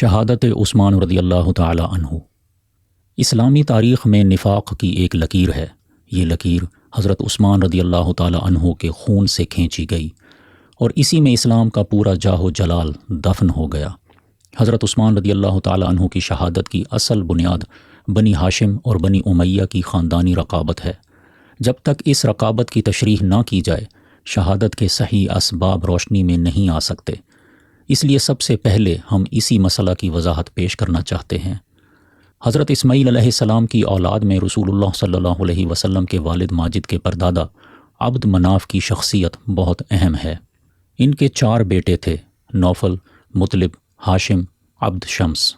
شہادت عثمان رضی اللہ تعالی عنہ۔ اسلامی تاریخ میں نفاق کی ایک لکیر ہے۔ یہ لکیر حضرت عثمان رضی اللہ تعالی عنہ کے خون سے کھینچی گئی اور اسی میں اسلام کا پورا جاہ و جلال دفن ہو گیا۔ حضرت عثمان رضی اللہ تعالی عنہ کی شہادت کی اصل بنیاد بنی ہاشم اور بنی امیہ کی خاندانی رقابت ہے۔ جب تک اس رقابت کی تشریح نہ کی جائے، شہادت کے صحیح اسباب روشنی میں نہیں آ سکتے۔ اس لیے سب سے پہلے ہم اسی مسئلہ کی وضاحت پیش کرنا چاہتے ہیں۔ حضرت اسماعیل علیہ السلام کی اولاد میں رسول اللہ صلی اللہ علیہ وسلم کے والد ماجد کے پردادا عبد مناف کی شخصیت بہت اہم ہے۔ ان کے 4 بیٹے تھے: نوفل، مطلب، ہاشم، عبد شمس۔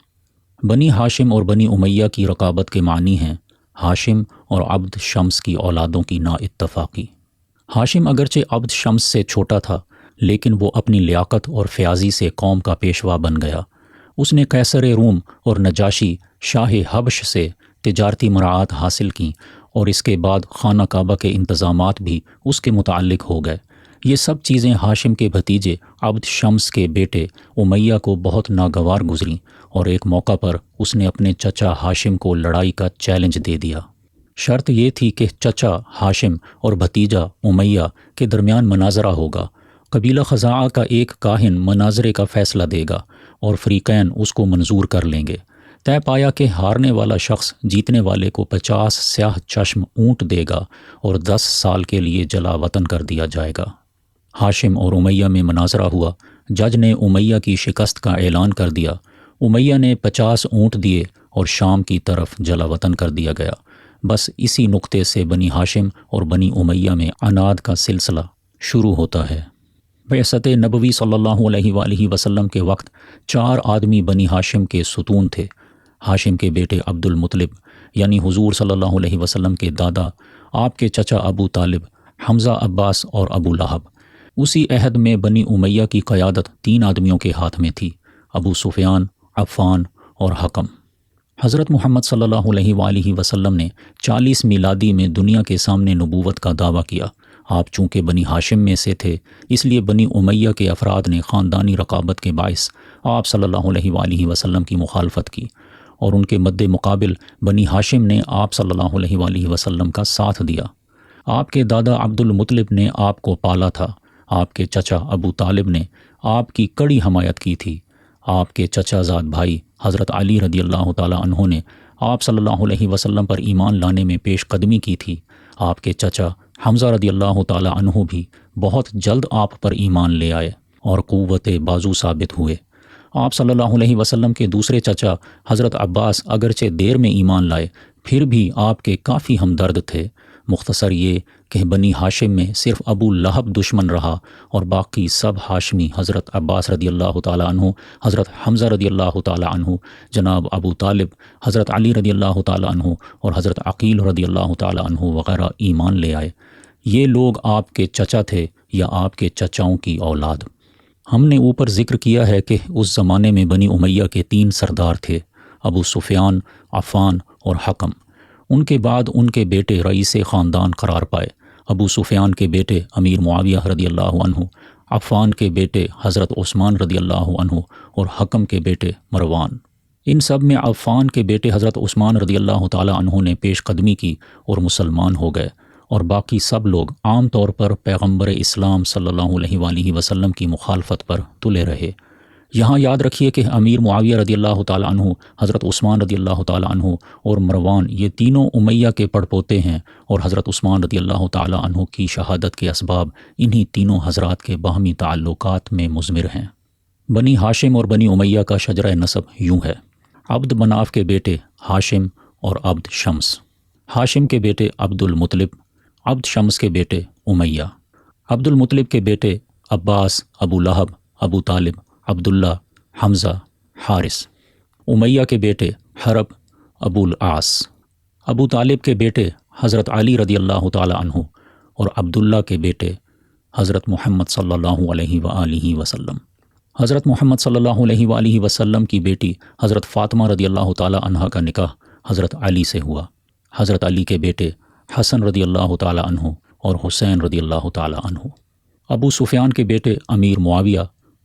بنی ہاشم اور بنی امیہ کی رقابت کے معنی ہیں ہاشم اور عبد شمس کی اولادوں کی نا اتفاقی۔ ہاشم اگرچہ عبد شمس سے چھوٹا تھا، لیکن وہ اپنی لیاقت اور فیاضی سے قوم کا پیشوا بن گیا۔ اس نے قیصر روم اور نجاشی شاہ حبش سے تجارتی مراعات حاصل کیں اور اس کے بعد خانہ کعبہ کے انتظامات بھی اس کے متعلق ہو گئے۔ یہ سب چیزیں ہاشم کے بھتیجے عبد شمس کے بیٹے امیہ کو بہت ناگوار گزریں اور ایک موقع پر اس نے اپنے چچا ہاشم کو لڑائی کا چیلنج دے دیا۔ شرط یہ تھی کہ چچا ہاشم اور بھتیجا امیہ کے درمیان مناظرہ ہوگا۔ قبیلہ خزاعہ کا ایک کاہن مناظرے کا فیصلہ دے گا اور فریقین اس کو منظور کر لیں گے۔ طے پایا کہ ہارنے والا شخص جیتنے والے کو 50 سیاہ چشم اونٹ دے گا اور 10 سال کے لیے جلا وطن کر دیا جائے گا۔ ہاشم اور امیہ میں مناظرہ ہوا۔ جج نے امیہ کی شکست کا اعلان کر دیا۔ امیہ نے 50 اونٹ دیے اور شام کی طرف جلا وطن کر دیا گیا۔ بس اسی نقطے سے بنی ہاشم اور بنی امیہ میں عناد کا سلسلہ شروع ہوتا ہے۔ بعثت نبوی صلی اللہ علیہ وآلہ وسلم کے وقت 4 آدمی بنی ہاشم کے ستون تھے۔ ہاشم کے بیٹے عبد المطلب یعنی حضور صلی اللہ علیہ وسلم کے دادا، آپ کے چچا ابو طالب، حمزہ، عباس اور ابو لہب۔ اسی عہد میں بنی امیہ کی قیادت 3 آدمیوں کے ہاتھ میں تھی: ابو سفیان، عفان اور حکم۔ حضرت محمد صلی اللہ علیہ وآلہ وسلم نے 40 میلادی میں دنیا کے سامنے نبوت کا دعویٰ کیا۔ آپ چونکہ بنی ہاشم میں سے تھے، اس لیے بنی امیہ کے افراد نے خاندانی رقابت کے باعث آپ صلی اللہ علیہ وآلہ وسلم کی مخالفت کی اور ان کے مد مقابل بنی ہاشم نے آپ صلی اللہ علیہ وآلہ وسلم کا ساتھ دیا۔ آپ کے دادا عبد المطلب نے آپ کو پالا تھا۔ آپ کے چچا ابو طالب نے آپ کی کڑی حمایت کی تھی۔ آپ کے چچا زاد بھائی حضرت علی رضی اللہ تعالی عنہ نے آپ صلی اللہ علیہ وسلم پر ایمان لانے میں پیش قدمی کی تھی۔ آپ کے چچا حمزہ رضی اللہ تعالی عنہ بھی بہت جلد آپ پر ایمان لے آئے اور قوت بازو ثابت ہوئے۔ آپ صلی اللہ علیہ وسلم کے دوسرے چچا حضرت عباس اگرچہ دیر میں ایمان لائے، پھر بھی آپ کے کافی ہمدرد تھے۔ مختصر یہ کہ بنی ہاشم میں صرف ابو لہب دشمن رہا اور باقی سب ہاشمی حضرت عباس رضی اللہ تعالی عنہ، حضرت حمزہ رضی اللہ تعالی عنہ، جناب ابو طالب، حضرت علی رضی اللہ تعالی عنہ اور حضرت عقیل رضی اللہ تعالی عنہ وغیرہ ایمان لے آئے۔ یہ لوگ آپ کے چچا تھے یا آپ کے چچاؤں کی اولاد۔ ہم نے اوپر ذکر کیا ہے کہ اس زمانے میں بنی امیہ کے 3 سردار تھے: ابو سفیان، عفان اور حکم۔ ان کے بعد ان کے بیٹے رئیس خاندان قرار پائے۔ ابو سفیان کے بیٹے امیر معاویہ رضی اللہ عنہ، عفان کے بیٹے حضرت عثمان رضی اللہ عنہ اور حکم کے بیٹے مروان۔ ان سب میں عفان کے بیٹے حضرت عثمان رضی اللہ تعالی عنہ نے پیش قدمی کی اور مسلمان ہو گئے، اور باقی سب لوگ عام طور پر پیغمبر اسلام صلی اللہ علیہ وآلہ وسلم کی مخالفت پر تلے رہے۔ یہاں یاد رکھیے کہ امیر معاویہ رضی اللہ تعالی عنہ، حضرت عثمان رضی اللہ تعالی عنہ اور مروان یہ تینوں امیہ کے پڑپوتے ہیں، اور حضرت عثمان رضی اللہ تعالی عنہ کی شہادت کے اسباب انہی تینوں حضرات کے باہمی تعلقات میں مضمر ہیں۔ بنی ہاشم اور بنی امیہ کا شجرہ نسب یوں ہے: عبد مناف کے بیٹے ہاشم اور عبد شمس، ہاشم کے بیٹے عبد المطلب، عبد شمس کے بیٹے امیہ، عبد المطلب کے بیٹے عباس، ابو لہب، ابو طالب، عبداللہ، حمزہ، حارث، امیہ کے بیٹے حرب، ابو العاص، ابو طالب کے بیٹے حضرت علی رضی اللہ تعالی عنہ اور عبداللہ کے بیٹے حضرت محمد صلی اللہ علیہ وآلہ وسلم۔ حضرت محمد صلی اللہ علیہ وآلہ وسلم کی بیٹی حضرت فاطمہ رضی اللہ تعالی عنہ کا نکاح حضرت علی سے ہوا۔ حضرت علی کے بیٹے حسن رضی اللہ تعالی عنہ اور حسین رضی اللہ تعالی عنہ۔ ابو سفیان کے بیٹے امیر معاویہ،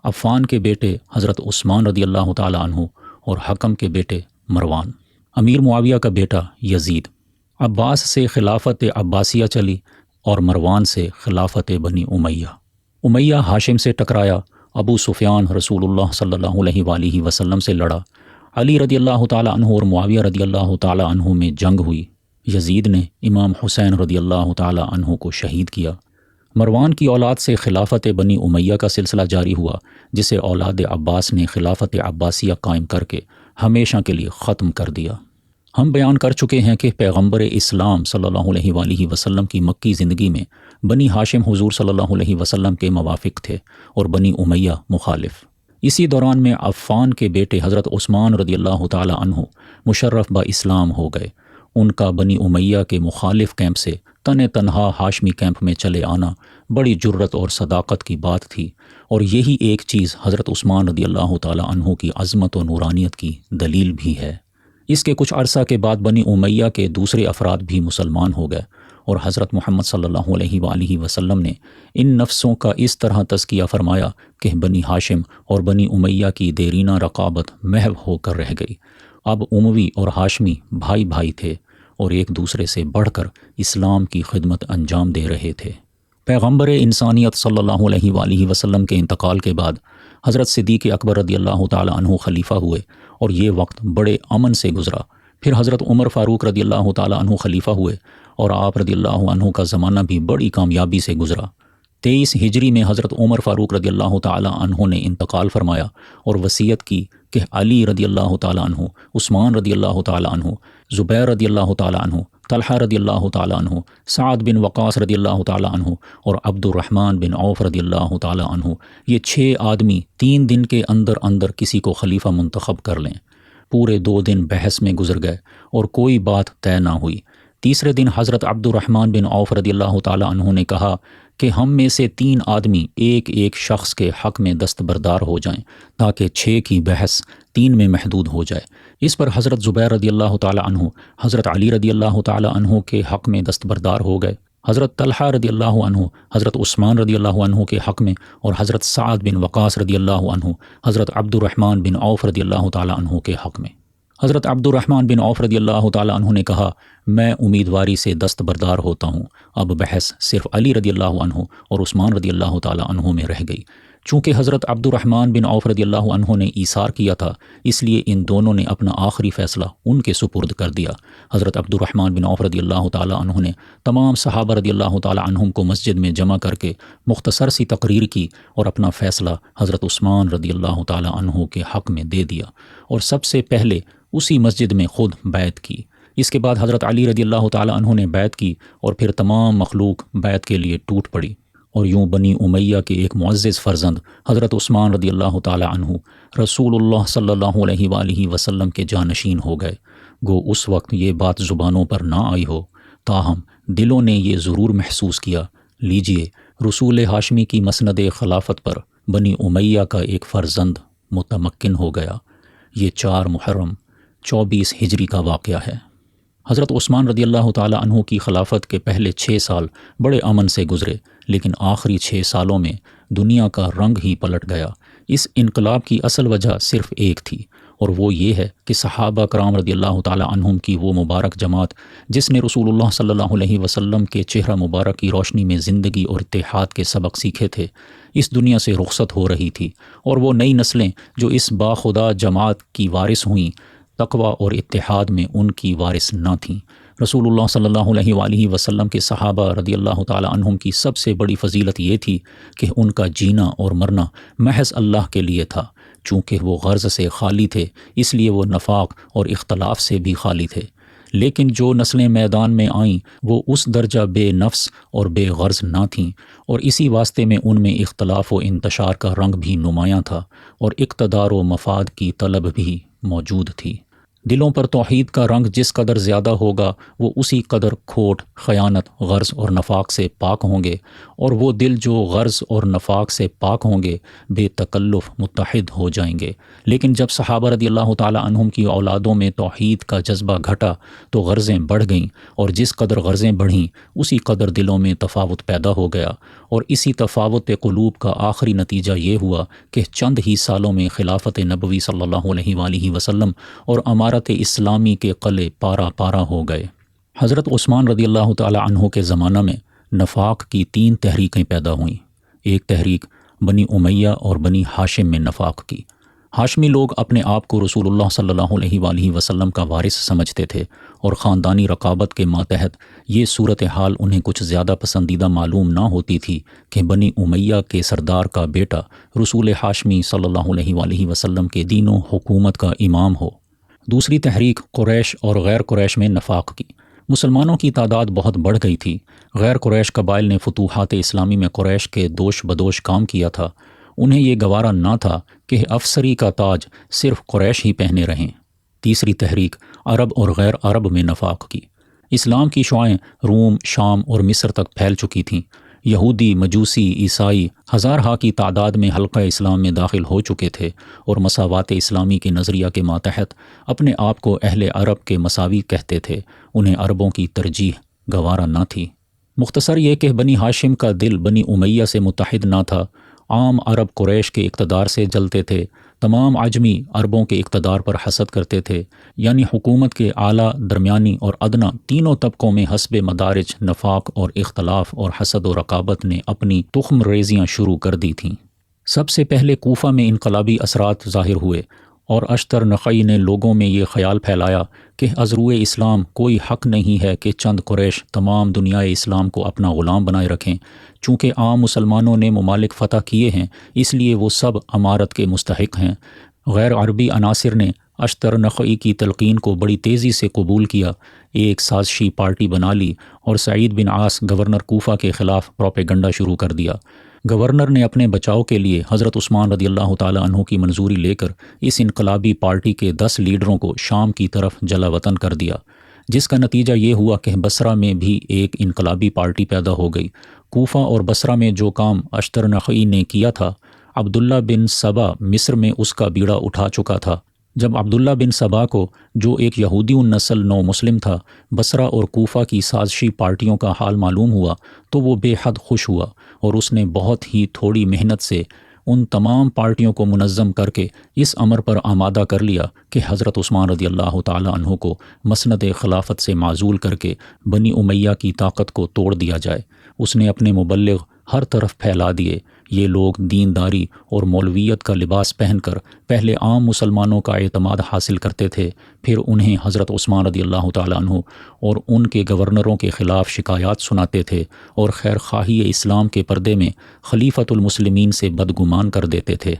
عفان کے بیٹے حضرت عثمان رضی اللہ تعالی عنہ اور حکم کے بیٹے مروان، امیر معاویہ کا بیٹا یزید۔ عباس سے خلافت عباسیہ چلی اور مروان سے خلافت بنی امیہ ہاشم سے ٹکرایا، ابو سفیان رسول اللہ صلی اللہ علیہ وآلہ وسلم سے لڑا، علی رضی اللہ تعالی عنہ اور معاویہ رضی اللہ تعالی عنہ میں جنگ ہوئی، یزید نے امام حسین رضی اللہ تعالی عنہ کو شہید کیا۔ مروان کی اولاد سے خلافت بنی امیہ کا سلسلہ جاری ہوا، جسے اولاد عباس نے خلافت عباسیہ قائم کر کے ہمیشہ کے لیے ختم کر دیا۔ ہم بیان کر چکے ہیں کہ پیغمبر اسلام صلی اللہ علیہ وآلہ وسلم کی مکی زندگی میں بنی ہاشم حضور صلی اللہ علیہ وسلم کے موافق تھے اور بنی امیہ مخالف۔ اسی دوران میں عفان کے بیٹے حضرت عثمان رضی اللہ تعالی عنہ مشرف با اسلام ہو گئے۔ ان کا بنی امیہ کے مخالف کیمپ سے تنہا ہاشمی کیمپ میں چلے آنا بڑی جرت اور صداقت کی بات تھی، اور یہی ایک چیز حضرت عثمان رضی اللہ تعالی عنہ کی عظمت و نورانیت کی دلیل بھی ہے۔ اس کے کچھ عرصہ کے بعد بنی امیہ کے دوسرے افراد بھی مسلمان ہو گئے، اور حضرت محمد صلی اللہ علیہ وآلہ وسلم نے ان نفسوں کا اس طرح تزکیہ فرمایا کہ بنی ہاشم اور بنی امیہ کی دیرینہ رقابت محو ہو کر رہ گئی۔ اب اموی اور ہاشمی بھائی بھائی تھے اور ایک دوسرے سے بڑھ کر اسلام کی خدمت انجام دے رہے تھے۔ پیغمبر انسانیت صلی اللہ علیہ وآلہ وسلم کے انتقال کے بعد حضرت صدیق اکبر رضی اللہ تعالی عنہ خلیفہ ہوئے، اور یہ وقت بڑے امن سے گزرا۔ پھر حضرت عمر فاروق رضی اللہ تعالی عنہ خلیفہ ہوئے، اور آپ رضی اللہ عنہ کا زمانہ بھی بڑی کامیابی سے گزرا۔ 23 ہجری میں حضرت عمر فاروق رضی اللہ تعالی عنہ نے انتقال فرمایا اور وصیت کی کہ علی رضی اللہ تعالی عنہ، عثمان رضی اللہ تعالی عنہ، زبیر رضی اللہ تعالی عنہ، طلحہ رضی اللہ تعالی عنہ، سعد بن وقاص رضی اللہ تعالی عنہ اور عبد الرحمن بن عوف رضی اللہ تعالی عنہ، یہ 6 آدمی 3 دن کے اندر اندر کسی کو خلیفہ منتخب کر لیں۔ پورے 2 دن بحث میں گزر گئے اور کوئی بات طے نہ ہوئی۔ تیسرے دن حضرت عبد الرحمن بن عوف رضی اللہ تعالی عنہ نے کہا کہ ہم میں سے 3 آدمی ایک شخص کے حق میں دستبردار ہو جائیں، تاکہ 6 کی بحث 3 میں محدود ہو جائے۔ اس پر حضرت زبیر رضی اللہ تعالی عنہ حضرت علی رضی اللہ تعالی عنہ کے حق میں دستبردار ہو گئے، حضرت طلحہ رضی اللہ عنہ حضرت عثمان رضی اللہ عنہ کے حق میں، اور حضرت سعد بن وقاص رضی اللہ عنہ حضرت عبد الرحمن بن عوف رضی اللہ تعالی عنہ کے حق میں۔ حضرت عبد الرحمن بن عوف رضی اللہ تعالی عنہ نے کہا، میں امیدواری سے دستبردار ہوتا ہوں۔ اب بحث صرف علی رضی اللہ عنہ اور عثمان رضی اللہ تعالی عنہ میں رہ گئی۔ چونکہ حضرت عبد الرحمن بن عوف رضی اللہ عنہ نے ایثار کیا تھا، اس لیے ان دونوں نے اپنا آخری فیصلہ ان کے سپرد کر دیا۔ حضرت عبد الرحمن بن عوف رضی اللہ تعالی عنہ نے تمام صحابہ رضی اللہ تعالی عنہم کو مسجد میں جمع کر کے مختصر سی تقریر کی اور اپنا فیصلہ حضرت عثمان رضی اللہ تعالی عنہ کے حق میں دے دیا، اور سب سے پہلے اسی مسجد میں خود بیعت کی۔ اس کے بعد حضرت علی رضی اللہ تعالی عنہ نے بیعت کی، اور پھر تمام مخلوق بیعت کے لیے ٹوٹ پڑی، اور یوں بنی امیہ کے ایک معزز فرزند حضرت عثمان رضی اللہ تعالی عنہ رسول اللہ صلی اللہ علیہ وآلہ وسلم کے جانشین ہو گئے۔ گو اس وقت یہ بات زبانوں پر نہ آئی ہو، تاہم دلوں نے یہ ضرور محسوس کیا۔ لیجئے، رسول ہاشمی کی مسند خلافت پر بنی امیہ کا ایک فرزند متمکن ہو گیا۔ یہ 4 محرم 24 ہجری کا واقعہ ہے۔ حضرت عثمان رضی اللہ تعالی عنہ کی خلافت کے پہلے 6 سال بڑے امن سے گزرے، لیکن آخری 6 سالوں میں دنیا کا رنگ ہی پلٹ گیا۔ اس انقلاب کی اصل وجہ صرف ایک تھی، اور وہ یہ ہے کہ صحابہ کرام رضی اللہ تعالی عنہم کی وہ مبارک جماعت جس نے رسول اللہ صلی اللہ علیہ وسلم کے چہرہ مبارک کی روشنی میں زندگی اور اتحاد کے سبق سیکھے تھے، اس دنیا سے رخصت ہو رہی تھی، اور وہ نئی نسلیں جو اس باخدا جماعت کی وارث ہوئیں، تقوی اور اتحاد میں ان کی وارث نہ تھیں۔ رسول اللہ صلی اللہ علیہ وآلہ وسلم کے صحابہ رضی اللہ تعالی عنہم کی سب سے بڑی فضیلت یہ تھی کہ ان کا جینا اور مرنا محض اللہ کے لیے تھا۔ چونکہ وہ غرض سے خالی تھے، اس لیے وہ نفاق اور اختلاف سے بھی خالی تھے۔ لیکن جو نسلیں میدان میں آئیں وہ اس درجہ بے نفس اور بے غرض نہ تھیں، اور اسی واسطے میں ان میں اختلاف و انتشار کا رنگ بھی نمایاں تھا، اور اقتدار و مفاد کی طلب بھی موجود تھی۔ دلوں پر توحید کا رنگ جس قدر زیادہ ہوگا وہ اسی قدر کھوٹ، خیانت، غرض اور نفاق سے پاک ہوں گے، اور وہ دل جو غرض اور نفاق سے پاک ہوں گے بے تکلف متحد ہو جائیں گے۔ لیکن جب صحابہ رضی اللہ تعالی عنہم کی اولادوں میں توحید کا جذبہ گھٹا تو غرضیں بڑھ گئیں، اور جس قدر غرضیں بڑھیں اسی قدر دلوں میں تفاوت پیدا ہو گیا، اور اسی تفاوت قلوب کا آخری نتیجہ یہ ہوا کہ چند ہی سالوں میں خلافت نبوی صلی اللہ علیہ وآلہ وسلم اور امارت اسلامی کے قلعے پارا پارا ہو گئے۔ حضرت عثمان رضی اللہ تعالی عنہ کے زمانہ میں نفاق کی 3 تحریکیں پیدا ہوئیں۔ ایک تحریک بنی امیہ اور بنی ہاشم میں نفاق کی۔ ہاشمی لوگ اپنے آپ کو رسول اللہ صلی اللہ علیہ وآلہ وسلم کا وارث سمجھتے تھے، اور خاندانی رقابت کے ماتحت یہ صورتحال انہیں کچھ زیادہ پسندیدہ معلوم نہ ہوتی تھی کہ بنی امیہ کے سردار کا بیٹا رسول ہاشمی صلی اللہ علیہ وآلہ وسلم کے دین و حکومت کا امام ہو۔ دوسری تحریک قریش اور غیر قریش میں نفاق کی۔ مسلمانوں کی تعداد بہت بڑھ گئی تھی۔ غیر قریش قبائل نے فتوحات اسلامی میں قریش کے دوش بدوش کام کیا تھا۔ انہیں یہ گوارا نہ تھا کہ افسری کا تاج صرف قریش ہی پہنے رہیں۔ تیسری تحریک عرب اور غیر عرب میں نفاق کی۔ اسلام کی شعائیں روم، شام اور مصر تک پھیل چکی تھیں۔ یہودی، مجوسی، عیسائی ہزارہا کی تعداد میں حلقہ اسلام میں داخل ہو چکے تھے، اور مساوات اسلامی کے نظریہ کے ماتحت اپنے آپ کو اہل عرب کے مساوی کہتے تھے۔ انہیں عربوں کی ترجیح گوارا نہ تھی۔ مختصر یہ کہ بنی ہاشم کا دل بنی امیہ سے متحد نہ تھا۔ عام عرب قریش کے اقتدار سے جلتے تھے، تمام عجمی عربوں کے اقتدار پر حسد کرتے تھے، یعنی حکومت کے اعلیٰ، درمیانی اور ادنا تینوں طبقوں میں حسب مدارج نفاق اور اختلاف اور حسد و رقابت نے اپنی تخم ریزیاں شروع کر دی تھیں۔ سب سے پہلے کوفہ میں انقلابی اثرات ظاہر ہوئے، اور اشتر نخعی نے لوگوں میں یہ خیال پھیلایا کہ ازروئے اسلام کوئی حق نہیں ہے کہ چند قریش تمام دنیا اسلام کو اپنا غلام بنائے رکھیں۔ چونکہ عام مسلمانوں نے ممالک فتح کیے ہیں، اس لیے وہ سب امارت کے مستحق ہیں۔ غیر عربی عناصر نے اشتر نخعی کی تلقین کو بڑی تیزی سے قبول کیا، ایک سازشی پارٹی بنا لی، اور سعید بن عاص گورنر کوفہ کے خلاف پروپیگنڈا شروع کر دیا۔ گورنر نے اپنے بچاؤ کے لیے حضرت عثمان رضی اللہ تعالی عنہ کی منظوری لے کر اس انقلابی پارٹی کے 10 لیڈروں کو شام کی طرف جلا وطن کر دیا، جس کا نتیجہ یہ ہوا کہ بصرہ میں بھی ایک انقلابی پارٹی پیدا ہو گئی۔ کوفہ اور بصرہ میں جو کام اشتر نخعی نے کیا تھا، عبداللہ بن سبا مصر میں اس کا بیڑا اٹھا چکا تھا۔ جب عبداللہ بن سبا کو، جو ایک یہودی النسل نو مسلم تھا، بصرہ اور کوفہ کی سازشی پارٹیوں کا حال معلوم ہوا تو وہ بے حد خوش ہوا، اور اس نے بہت ہی تھوڑی محنت سے ان تمام پارٹیوں کو منظم کر کے اس امر پر آمادہ کر لیا کہ حضرت عثمان رضی اللہ تعالی عنہ کو مسند خلافت سے معزول کر کے بنی امیہ کی طاقت کو توڑ دیا جائے۔ اس نے اپنے مبلغ ہر طرف پھیلا دیے۔ یہ لوگ دینداری اور مولویت کا لباس پہن کر پہلے عام مسلمانوں کا اعتماد حاصل کرتے تھے، پھر انہیں حضرت عثمان رضی اللہ تعالی عنہ اور ان کے گورنروں کے خلاف شکایات سناتے تھے، اور خیر خواہی اسلام کے پردے میں خلیفۃ المسلمین سے بدگمان کر دیتے تھے۔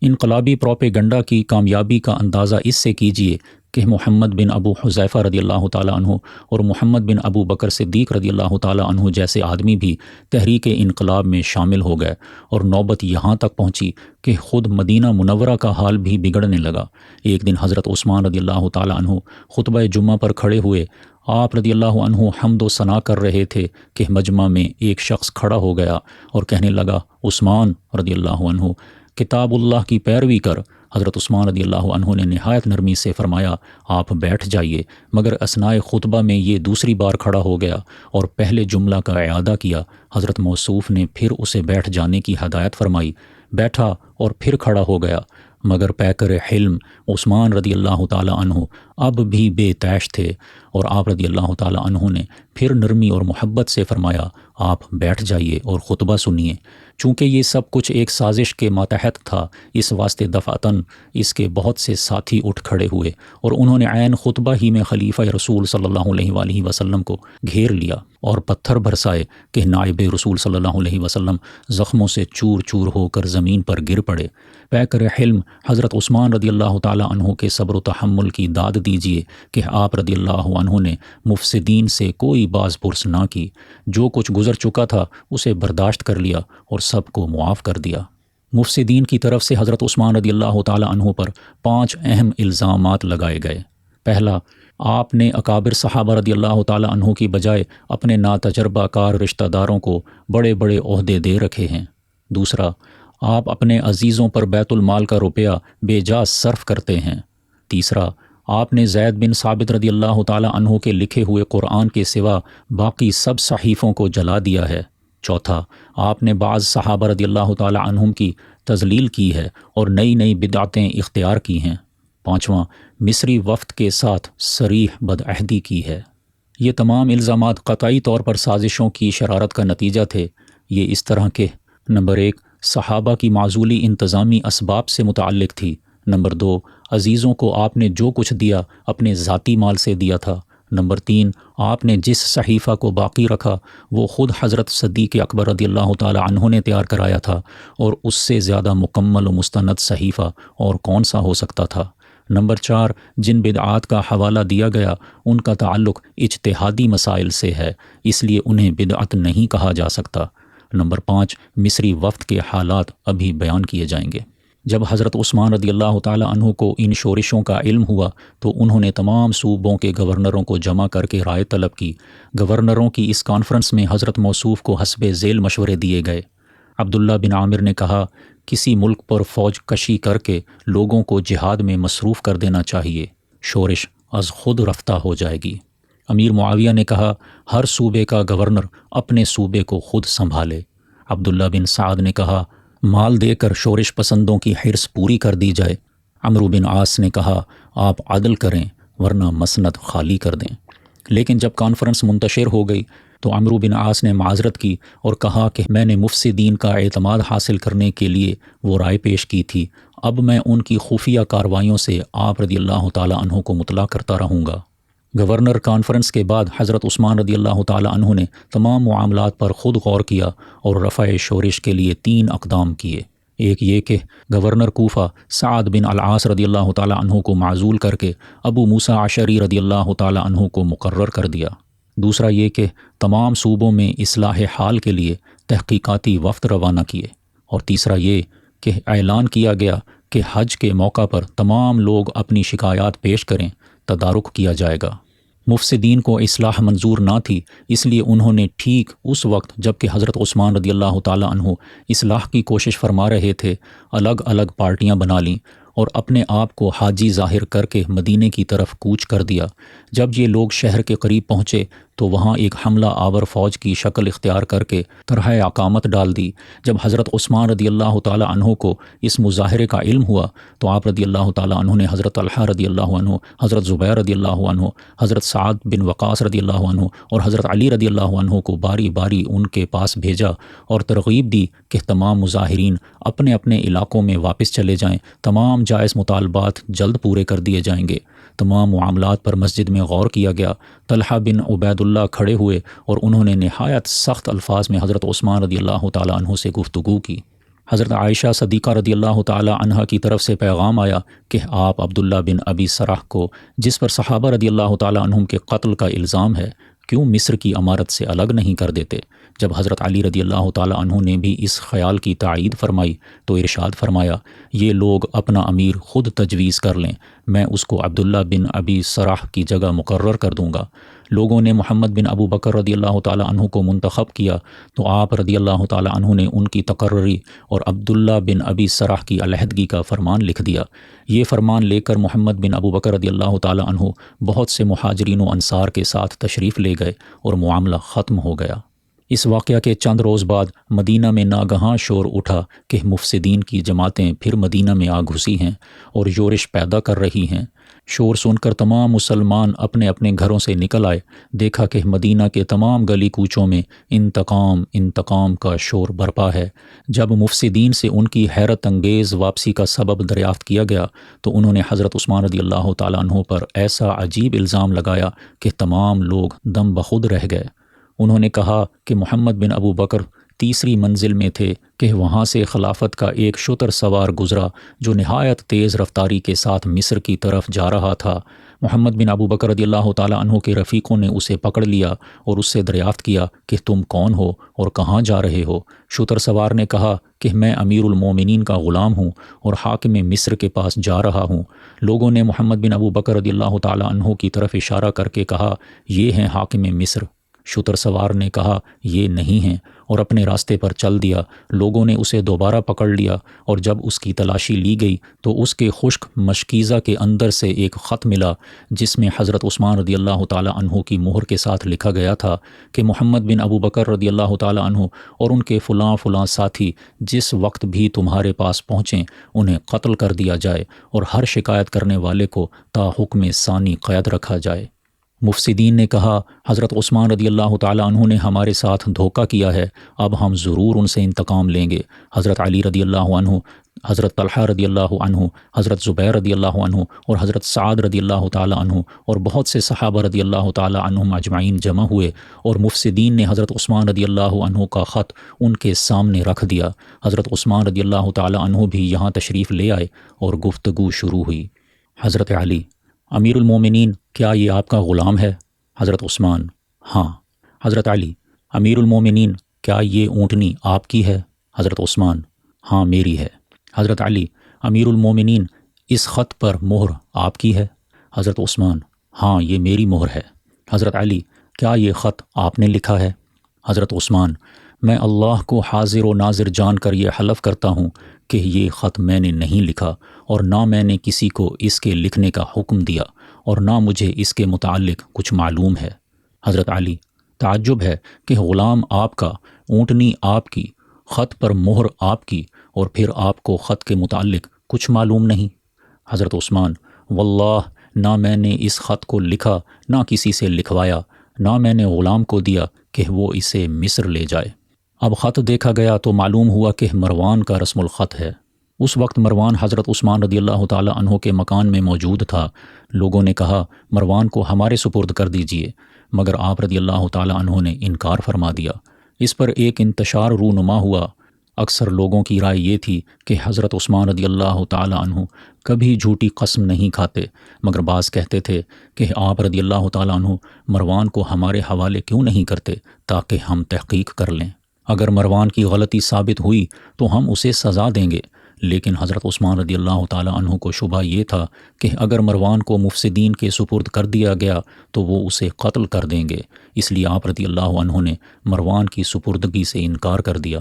انقلابی پروپیگنڈا کی کامیابی کا اندازہ اس سے کیجیے کہ محمد بن ابو حذیفہ رضی اللہ تعالی عنہ اور محمد بن ابو بکر صدیق رضی اللہ تعالی عنہ جیسے آدمی بھی تحریک انقلاب میں شامل ہو گئے، اور نوبت یہاں تک پہنچی کہ خود مدینہ منورہ کا حال بھی بگڑنے لگا۔ ایک دن حضرت عثمان رضی اللہ تعالی عنہ خطبہ جمعہ پر کھڑے ہوئے۔ آپ رضی اللہ عنہ حمد و ثنا کر رہے تھے کہ مجمع میں ایک شخص کھڑا ہو گیا اور کہنے لگا، عثمان رضی اللہ عنہ، کتاب اللہ کی پیروی کر۔ حضرت عثمان رضی اللہ عنہ نے نہایت نرمی سے فرمایا، آپ بیٹھ جائیے، مگر اثناء خطبہ میں یہ دوسری بار کھڑا ہو گیا اور پہلے جملہ کا اعادہ کیا۔ حضرت موصوف نے پھر اسے بیٹھ جانے کی ہدایت فرمائی، بیٹھا اور پھر کھڑا ہو گیا، مگر پیکر حلم عثمان رضی اللہ تعالی عنہ اب بھی بے تیش تھے، اور آپ رضی اللہ تعالی عنہ نے پھر نرمی اور محبت سے فرمایا، آپ بیٹھ جائیے اور خطبہ سنیے۔ چونکہ یہ سب کچھ ایک سازش کے ماتحت تھا، اس واسطے دفعتاً اس کے بہت سے ساتھی اٹھ کھڑے ہوئے، اور انہوں نے عین خطبہ ہی میں خلیفہ رسول صلی اللہ علیہ وآلہ وسلم کو گھیر لیا اور پتھر برسائے کہ نائب رسول صلی اللہ علیہ وسلم زخموں سے چور چور ہو کر زمین پر گر پڑے۔ پیکر حلم حضرت عثمان رضی اللہ تعالی عنہ کے صبر و تحمل کی داد دیجیے کہ آپ رضی اللہ عنہ نے مفسدین سے کوئی باز پرس نہ کی، جو کچھ گزر چکا تھا اسے برداشت کر لیا اور سب کو معاف کر دیا۔ مفسدین کی طرف سے حضرت عثمان رضی اللہ تعالی عنہ پر 5 اہم الزامات لگائے گئے۔ پہلا، آپ نے اکابر صحابہ رضی اللہ تعالی عنہ کی بجائے اپنے ناتجربہ کار رشتہ داروں کو بڑے بڑے عہدے دے رکھے ہیں۔ دوسرا، آپ اپنے عزیزوں پر بیت المال کا روپیہ بے جا صرف کرتے ہیں۔ تیسرا، آپ نے زید بن ثابت رضی اللہ تعالی عنہ کے لکھے ہوئے قرآن کے سوا باقی سب صحیفوں کو جلا دیا ہے۔ چوتھا، آپ نے بعض صحابہ رضی اللہ تعالی عنہم کی تذلیل کی ہے اور نئی نئی بدعتیں اختیار کی ہیں۔ پانچواں، مصری وفد کے ساتھ صریح بدعہدی کی ہے۔ یہ تمام الزامات قطعی طور پر سازشوں کی شرارت کا نتیجہ تھے۔ یہ اس طرح کے: نمبر 1، صحابہ کی معزولی انتظامی اسباب سے متعلق تھی۔ نمبر 2، عزیزوں کو آپ نے جو کچھ دیا اپنے ذاتی مال سے دیا تھا۔ نمبر 3، آپ نے جس صحیفہ کو باقی رکھا وہ خود حضرت صدیق اکبر رضی اللہ تعالی عنہ نے تیار کرایا تھا، اور اس سے زیادہ مکمل و مستند صحیفہ اور کون سا ہو سکتا تھا۔ نمبر 4، جن بدعات کا حوالہ دیا گیا ان کا تعلق اجتہادی مسائل سے ہے، اس لیے انہیں بدعت نہیں کہا جا سکتا۔ نمبر 5، مصری وفد کے حالات ابھی بیان کیے جائیں گے۔ جب حضرت عثمان رضی اللہ تعالی عنہ کو ان شورشوں کا علم ہوا تو انہوں نے تمام صوبوں کے گورنروں کو جمع کر کے رائے طلب کی۔ گورنروں کی اس کانفرنس میں حضرت موصوف کو حسب ذیل مشورے دیے گئے۔ عبداللہ بن عامر نے کہا، کسی ملک پر فوج کشی کر کے لوگوں کو جہاد میں مصروف کر دینا چاہیے، شورش از خود رفتہ ہو جائے گی۔ امیر معاویہ نے کہا، ہر صوبے کا گورنر اپنے صوبے کو خود سنبھالے۔ عبداللہ بن سعد نے کہا، مال دے کر شورش پسندوں کی حرص پوری کر دی جائے۔ عمرو بن عاص نے کہا، آپ عدل کریں ورنہ مسند خالی کر دیں۔ لیکن جب کانفرنس منتشر ہو گئی تو عمرو بن عاص نے معذرت کی اور کہا کہ میں نے مفسدین کا اعتماد حاصل کرنے کے لیے وہ رائے پیش کی تھی، اب میں ان کی خفیہ کارروائیوں سے آپ رضی اللہ تعالی عنہ کو مطلع کرتا رہوں گا۔ گورنر کانفرنس کے بعد حضرت عثمان رضی اللہ تعالی عنہ نے تمام معاملات پر خود غور کیا اور رفع شورش کے لیے 3 اقدام کیے۔ ایک یہ کہ گورنر کوفہ سعد بن العاص رضی اللہ تعالی عنہ کو معزول کر کے ابو موسیٰ عشری رضی اللہ تعالی عنہ کو مقرر کر دیا۔ دوسرا یہ کہ تمام صوبوں میں اصلاح حال کے لیے تحقیقاتی وفد روانہ کیے۔ اور تیسرا یہ کہ اعلان کیا گیا کہ حج کے موقع پر تمام لوگ اپنی شکایات پیش کریں، تدارک کیا جائے گا۔ مفسدین کو اصلاح منظور نہ تھی، اس لیے انہوں نے ٹھیک اس وقت جب کہ حضرت عثمان رضی اللہ تعالی عنہ اصلاح کی کوشش فرما رہے تھے، الگ الگ پارٹیاں بنا لیں اور اپنے آپ کو حاجی ظاہر کر کے مدینے کی طرف کوچ کر دیا۔ جب یہ لوگ شہر کے قریب پہنچے تو وہاں ایک حملہ آور فوج کی شکل اختیار کر کے طرح اقامت ڈال دی۔ جب حضرت عثمان رضی اللہ تعالی عنہ کو اس مظاہرے کا علم ہوا تو آپ رضی اللہ تعالی عنہ نے حضرت طلحہ رضی اللہ عنہ، حضرت زبیر رضی اللہ عنہ، حضرت سعد بن وقاص رضی اللہ عنہ اور حضرت علی رضی اللہ عنہ کو باری باری ان کے پاس بھیجا اور ترغیب دی کہ تمام مظاہرین اپنے اپنے علاقوں میں واپس چلے جائیں، تمام جائز مطالبات جلد پورے کر دیے جائیں گے۔ تمام معاملات پر مسجد میں غور کیا گیا۔ طلحہ بن عبید اللہ کھڑے ہوئے اور انہوں نے نہایت سخت الفاظ میں حضرت عثمان رضی اللہ تعالی عنہ سے گفتگو کی۔ حضرت عائشہ صدیقہ رضی اللہ تعالی عنہا کی طرف سے پیغام آیا کہ آپ عبداللہ بن ابی سرح کو، جس پر صحابہ رضی اللہ تعالی عنہم کے قتل کا الزام ہے، کیوں مصر کی امارت سے الگ نہیں کر دیتے؟ جب حضرت علی رضی اللہ تعالی عنہ نے بھی اس خیال کی تائید فرمائی تو ارشاد فرمایا، یہ لوگ اپنا امیر خود تجویز کر لیں، میں اس کو عبداللہ بن ابی سرح کی جگہ مقرر کر دوں گا۔ لوگوں نے محمد بن ابو بکر رضی اللہ تعالی عنہ کو منتخب کیا تو آپ رضی اللہ تعالی عنہ نے ان کی تقرری اور عبداللہ بن ابی سرح کی علیحدگی کا فرمان لکھ دیا۔ یہ فرمان لے کر محمد بن ابو بکر رضی اللہ تعالی عنہ بہت سے مہاجرین و انصار کے ساتھ تشریف لے گئے اور معاملہ ختم ہو گیا۔ اس واقعہ کے چند روز بعد مدینہ میں ناگہاں شور اٹھا کہ مفسدین کی جماعتیں پھر مدینہ میں آ گھسی ہیں اور یورش پیدا کر رہی ہیں۔ شور سن کر تمام مسلمان اپنے اپنے گھروں سے نکل آئے۔ دیکھا کہ مدینہ کے تمام گلی کوچوں میں انتقام انتقام کا شور برپا ہے۔ جب مفسدین سے ان کی حیرت انگیز واپسی کا سبب دریافت کیا گیا تو انہوں نے حضرت عثمان رضی اللہ تعالیٰ عنہ پر ایسا عجیب الزام لگایا کہ تمام لوگ دم بخود رہ گئے۔ انہوں نے کہا کہ محمد بن ابو بکر تیسری منزل میں تھے کہ وہاں سے خلافت کا ایک شتر سوار گزرا جو نہایت تیز رفتاری کے ساتھ مصر کی طرف جا رہا تھا۔ محمد بن ابو بکر رضی اللہ تعالیٰ عنہ کے رفیقوں نے اسے پکڑ لیا اور اس سے دریافت کیا کہ تم کون ہو اور کہاں جا رہے ہو؟ شتر سوار نے کہا کہ میں امیر المومنین کا غلام ہوں اور حاکم مصر کے پاس جا رہا ہوں۔ لوگوں نے محمد بن ابو بکر رضی اللہ تعالی عنہ کی طرف اشارہ کر کے کہا، یہ ہیں حاکم مصر۔ شتر سوار نے کہا، یہ نہیں ہیں، اور اپنے راستے پر چل دیا۔ لوگوں نے اسے دوبارہ پکڑ لیا، اور جب اس کی تلاشی لی گئی تو اس کے خشک مشکیزہ کے اندر سے ایک خط ملا جس میں حضرت عثمان رضی اللہ تعالی عنہ کی مہر کے ساتھ لکھا گیا تھا کہ محمد بن ابو بکر رضی اللہ تعالی عنہ اور ان کے فلاں فلاں ساتھی جس وقت بھی تمہارے پاس پہنچیں انہیں قتل کر دیا جائے، اور ہر شکایت کرنے والے کو تا حکم ثانی قید رکھا جائے۔ مفسدین نے کہا، حضرت عثمان رضی اللہ تعالی عنہ نے ہمارے ساتھ دھوکہ کیا ہے، اب ہم ضرور ان سے انتقام لیں گے۔ حضرت علی رضی اللہ عنہ، حضرت طلحہ رضی اللہ عنہ، حضرت زبیر رضی اللہ عنہ اور حضرت سعد رضی اللہ تعالی عنہ اور بہت سے صحابہ رضی اللہ تعالی عنہم اجمعین جمع ہوئے، اور مفسدین نے حضرت عثمان رضی اللہ عنہ کا خط ان کے سامنے رکھ دیا۔ حضرت عثمان رضی اللہ تعالی عنہ بھی یہاں تشریف لے آئے اور گفتگو شروع ہوئی۔ حضرت علی، امیر المومنین، کیا یہ آپ کا غلام ہے؟ حضرت عثمان، ہاں۔ حضرت علی، امیر المومنین، کیا یہ اونٹنی آپ کی ہے؟ حضرت عثمان، ہاں میری ہے۔ حضرت علی، امیر المومنین، اس خط پر مہر آپ کی ہے؟ حضرت عثمان، ہاں یہ میری مہر ہے۔ حضرت علی، کیا یہ خط آپ نے لکھا ہے؟ حضرت عثمان، میں اللہ کو حاضر و ناظر جان کر یہ حلف کرتا ہوں کہ یہ خط میں نے نہیں لکھا، اور نہ میں نے کسی کو اس کے لکھنے کا حکم دیا، اور نہ مجھے اس کے متعلق کچھ معلوم ہے۔ حضرت علی، تعجب ہے کہ غلام آپ کا، اونٹنی آپ کی، خط پر مہر آپ کی، اور پھر آپ کو خط کے متعلق کچھ معلوم نہیں۔ حضرت عثمان، واللہ نہ میں نے اس خط کو لکھا، نہ کسی سے لکھوایا، نہ میں نے غلام کو دیا کہ وہ اسے مصر لے جائے۔ اب خط دیکھا گیا تو معلوم ہوا کہ مروان کا رسم الخط ہے۔ اس وقت مروان حضرت عثمان رضی اللہ تعالی عنہ کے مکان میں موجود تھا۔ لوگوں نے کہا، مروان کو ہمارے سپرد کر دیجئے، مگر آپ رضی اللہ تعالی عنہ نے انکار فرما دیا۔ اس پر ایک انتشار رونما ہوا۔ اکثر لوگوں کی رائے یہ تھی کہ حضرت عثمان رضی اللہ تعالی عنہ کبھی جھوٹی قسم نہیں کھاتے، مگر بعض کہتے تھے کہ آپ رضی اللہ تعالی عنہ مروان کو ہمارے حوالے کیوں نہیں کرتے تاکہ ہم تحقیق کر لیں۔ اگر مروان کی غلطی ثابت ہوئی تو ہم اسے سزا دیں گے، لیکن حضرت عثمان رضی اللہ تعالی عنہ کو شبہ یہ تھا کہ اگر مروان کو مفسدین کے سپرد کر دیا گیا تو وہ اسے قتل کر دیں گے، اس لیے آپ رضی اللہ عنہ نے مروان کی سپردگی سے انکار کر دیا۔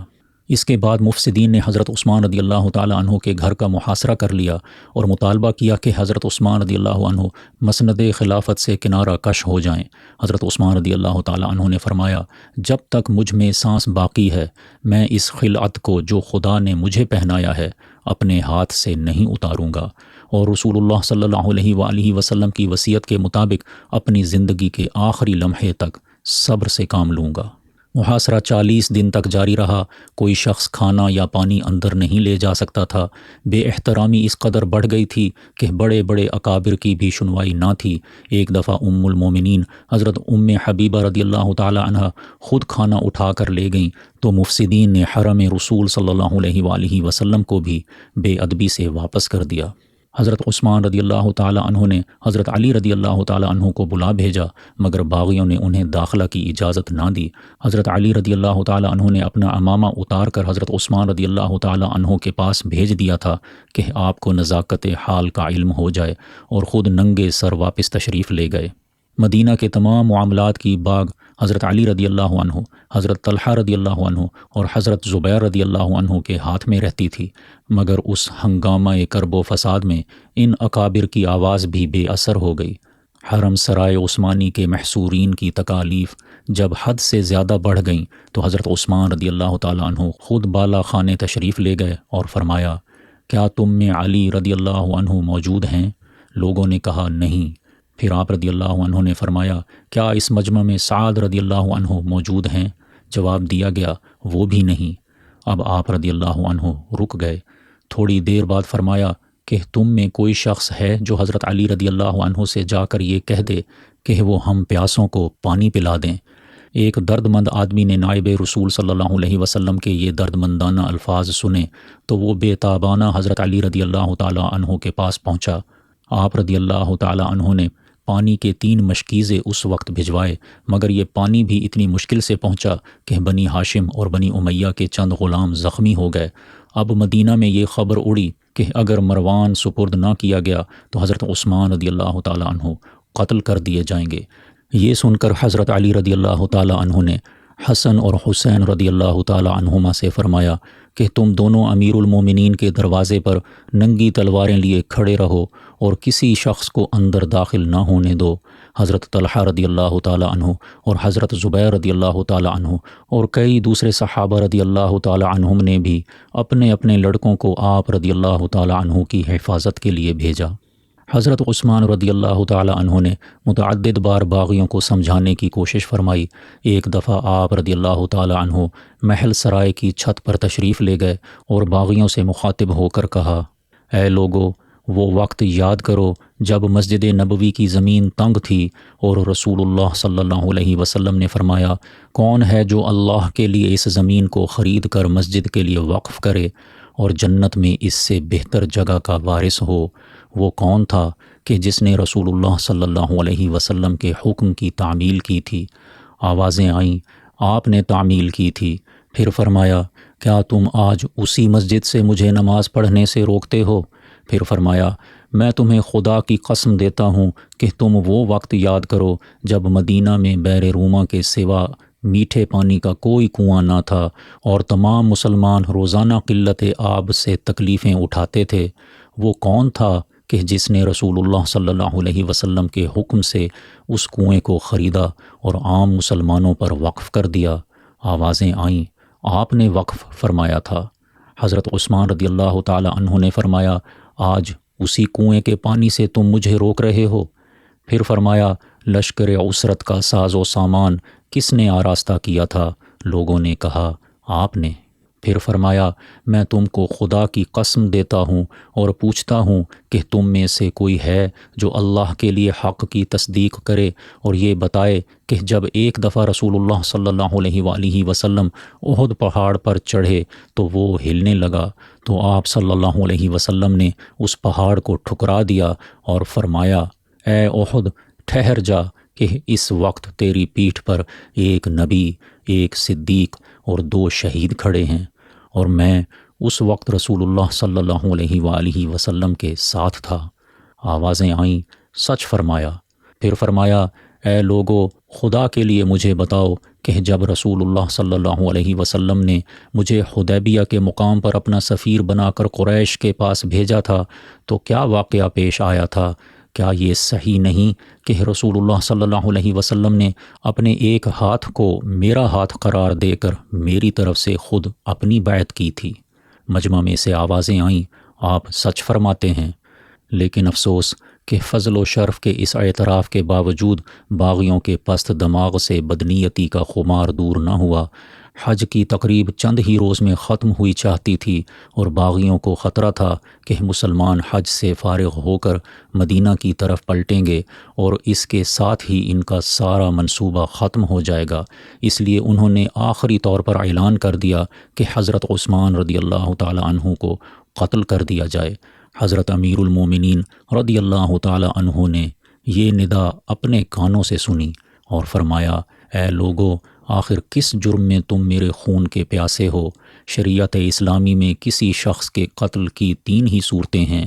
اس کے بعد مفسدین نے حضرت عثمان رضی اللہ تعالی عنہ کے گھر کا محاصرہ کر لیا اور مطالبہ کیا کہ حضرت عثمان رضی اللہ عنہ مسند خلافت سے کنارہ کش ہو جائیں۔ حضرت عثمان رضی اللہ تعالی عنہ نے فرمایا، جب تک مجھ میں سانس باقی ہے میں اس خلعت کو جو خدا نے مجھے پہنایا ہے اپنے ہاتھ سے نہیں اتاروں گا، اور رسول اللہ صلی اللہ علیہ وآلہ وسلم کی وصیت کے مطابق اپنی زندگی کے آخری لمحے تک صبر سے کام لوں گا۔ محاصرہ 40 دن تک جاری رہا۔ کوئی شخص کھانا یا پانی اندر نہیں لے جا سکتا تھا۔ بے احترامی اس قدر بڑھ گئی تھی کہ بڑے بڑے اکابر کی بھی سنوائی نہ تھی۔ ایک دفعہ ام المومنین حضرت ام حبیبہ رضی اللہ تعالی عنہ خود کھانا اٹھا کر لے گئیں تو مفسدین نے حرم رسول صلی اللہ علیہ وآلہ وسلم کو بھی بے ادبی سے واپس کر دیا۔ حضرت عثمان رضی اللہ تعالی عنہ نے حضرت علی رضی اللہ تعالی عنہ کو بلا بھیجا، مگر باغیوں نے انہیں داخلہ کی اجازت نہ دی۔ حضرت علی رضی اللہ تعالی عنہ نے اپنا عمامہ اتار کر حضرت عثمان رضی اللہ تعالی عنہ کے پاس بھیج دیا تھا کہ آپ کو نزاکت حال کا علم ہو جائے، اور خود ننگے سر واپس تشریف لے گئے۔ مدینہ کے تمام معاملات کی باغ حضرت علی رضی اللہ عنہ، حضرت طلحہ رضی اللہ عنہ اور حضرت زبیر رضی اللہ عنہ کے ہاتھ میں رہتی تھی، مگر اس ہنگامہ کرب و فساد میں ان اکابر کی آواز بھی بے اثر ہو گئی۔ حرم سرائے عثمانی کے محصورین کی تکالیف جب حد سے زیادہ بڑھ گئیں تو حضرت عثمان رضی اللہ تعالی عنہ خود بالا خانے تشریف لے گئے اور فرمایا، کیا تم میں علی رضی اللہ عنہ موجود ہیں؟ لوگوں نے کہا نہیں۔ پھر آپ رضی اللہ عنہ نے فرمایا، کیا اس مجمع میں سعد رضی اللہ عنہ موجود ہیں؟ جواب دیا گیا، وہ بھی نہیں۔ اب آپ رضی اللہ عنہ رک گئے۔ تھوڑی دیر بعد فرمایا کہ تم میں کوئی شخص ہے جو حضرت علی رضی اللہ عنہ سے جا کر یہ کہہ دے کہ وہ ہم پیاسوں کو پانی پلا دیں۔ ایک درد مند آدمی نے نائب رسول صلی اللہ علیہ وسلم کے یہ درد مندانہ الفاظ سنے تو وہ بے تابانہ حضرت علی رضی اللہ تعالی عنہ کے پاس پہنچا۔ آپ رضی اللہ تعالی عنہ نے پانی کے 3 مشکیزیں اس وقت بھجوائے، مگر یہ پانی بھی اتنی مشکل سے پہنچا کہ بنی ہاشم اور بنی امیہ کے چند غلام زخمی ہو گئے۔ اب مدینہ میں یہ خبر اڑی کہ اگر مروان سپرد نہ کیا گیا تو حضرت عثمان رضی اللہ تعالیٰ عنہ قتل کر دیے جائیں گے۔ یہ سن کر حضرت علی رضی اللہ تعالیٰ عنہ نے حسن اور حسین رضی اللہ تعالیٰ عنہما سے فرمایا کہ تم دونوں امیر المومنین کے دروازے پر ننگی تلواریں لیے کھڑے رہو اور کسی شخص کو اندر داخل نہ ہونے دو۔ حضرت طلحہ رضی اللہ تعالیٰ عنہ اور حضرت زبیر رضی اللہ تعالیٰ عنہ اور کئی دوسرے صحابہ رضی اللہ تعالیٰ عنہم نے بھی اپنے اپنے لڑکوں کو آپ رضی اللہ تعالیٰ عنہ کی حفاظت کے لیے بھیجا۔ حضرت عثمان رضی اللہ تعالیٰ عنہ نے متعدد بار باغیوں کو سمجھانے کی کوشش فرمائی۔ ایک دفعہ آپ رضی اللہ تعالیٰ عنہ محل سرائے کی چھت پر تشریف لے گئے اور باغیوں سے مخاطب ہو کر کہا، اے لوگو، وہ وقت یاد کرو جب مسجد نبوی کی زمین تنگ تھی اور رسول اللہ صلی اللہ علیہ وسلم نے فرمایا، کون ہے جو اللہ کے لیے اس زمین کو خرید کر مسجد کے لیے وقف کرے اور جنت میں اس سے بہتر جگہ کا وارث ہو؟ وہ کون تھا کہ جس نے رسول اللہ صلی اللہ علیہ وسلم کے حکم کی تعمیل کی تھی؟ آوازیں آئیں، آپ نے تعمیل کی تھی۔ پھر فرمایا، کیا تم آج اسی مسجد سے مجھے نماز پڑھنے سے روکتے ہو؟ پھر فرمایا، میں تمہیں خدا کی قسم دیتا ہوں کہ تم وہ وقت یاد کرو جب مدینہ میں بیر روما کے سوا میٹھے پانی کا کوئی کنواں نہ تھا اور تمام مسلمان روزانہ قلت آب سے تکلیفیں اٹھاتے تھے۔ وہ کون تھا کہ جس نے رسول اللہ صلی اللہ علیہ وسلم کے حکم سے اس کنویں کو خریدا اور عام مسلمانوں پر وقف کر دیا؟ آوازیں آئیں، آپ نے وقف فرمایا تھا۔ حضرت عثمان رضی اللہ تعالیٰ عنہ نے فرمایا، آج اسی کنویں کے پانی سے تم مجھے روک رہے ہو؟ پھر فرمایا، لشکر عسرت کا ساز و سامان کس نے آراستہ کیا تھا؟ لوگوں نے کہا، آپ نے۔ پھر فرمایا، میں تم کو خدا کی قسم دیتا ہوں اور پوچھتا ہوں کہ تم میں سے کوئی ہے جو اللہ کے لیے حق کی تصدیق کرے اور یہ بتائے کہ جب ایک دفعہ رسول اللہ صلی اللہ علیہ وآلہ وسلم احد پہاڑ پر چڑھے تو وہ ہلنے لگا، تو آپ صلی اللہ علیہ وسلم نے اس پہاڑ کو ٹھکرا دیا اور فرمایا، اے احد، ٹھہر جا کہ اس وقت تیری پیٹھ پر ایک نبی، ایک صدیق اور 2 شہید کھڑے ہیں، اور میں اس وقت رسول اللہ صلی اللہ علیہ وآلہ وسلم کے ساتھ تھا۔ آوازیں آئیں، سچ فرمایا۔ پھر فرمایا، اے لوگو، خدا کے لیے مجھے بتاؤ کہ جب رسول اللہ صلی اللہ علیہ وسلم نے مجھے حدیبیہ کے مقام پر اپنا سفیر بنا کر قریش کے پاس بھیجا تھا تو کیا واقعہ پیش آیا تھا؟ کیا یہ صحیح نہیں کہ رسول اللہ صلی اللہ علیہ وسلم نے اپنے ایک ہاتھ کو میرا ہاتھ قرار دے کر میری طرف سے خود اپنی بیعت کی تھی؟ مجمع میں سے آوازیں آئیں، آپ سچ فرماتے ہیں۔ لیکن افسوس کہ فضل و شرف کے اس اعتراف کے باوجود باغیوں کے پست دماغ سے بدنیتی کا خمار دور نہ ہوا۔ حج کی تقریب چند ہی روز میں ختم ہوئی چاہتی تھی اور باغیوں کو خطرہ تھا کہ مسلمان حج سے فارغ ہو کر مدینہ کی طرف پلٹیں گے اور اس کے ساتھ ہی ان کا سارا منصوبہ ختم ہو جائے گا۔ اس لیے انہوں نے آخری طور پر اعلان کر دیا کہ حضرت عثمان رضی اللہ تعالی عنہ کو قتل کر دیا جائے۔ حضرت امیر المومنین رضی اللہ تعالی عنہ نے یہ ندا اپنے کانوں سے سنی اور فرمایا، اے لوگو، آخر کس جرم میں تم میرے خون کے پیاسے ہو؟ شریعت اسلامی میں کسی شخص کے قتل کی 3 ہی صورتیں ہیں۔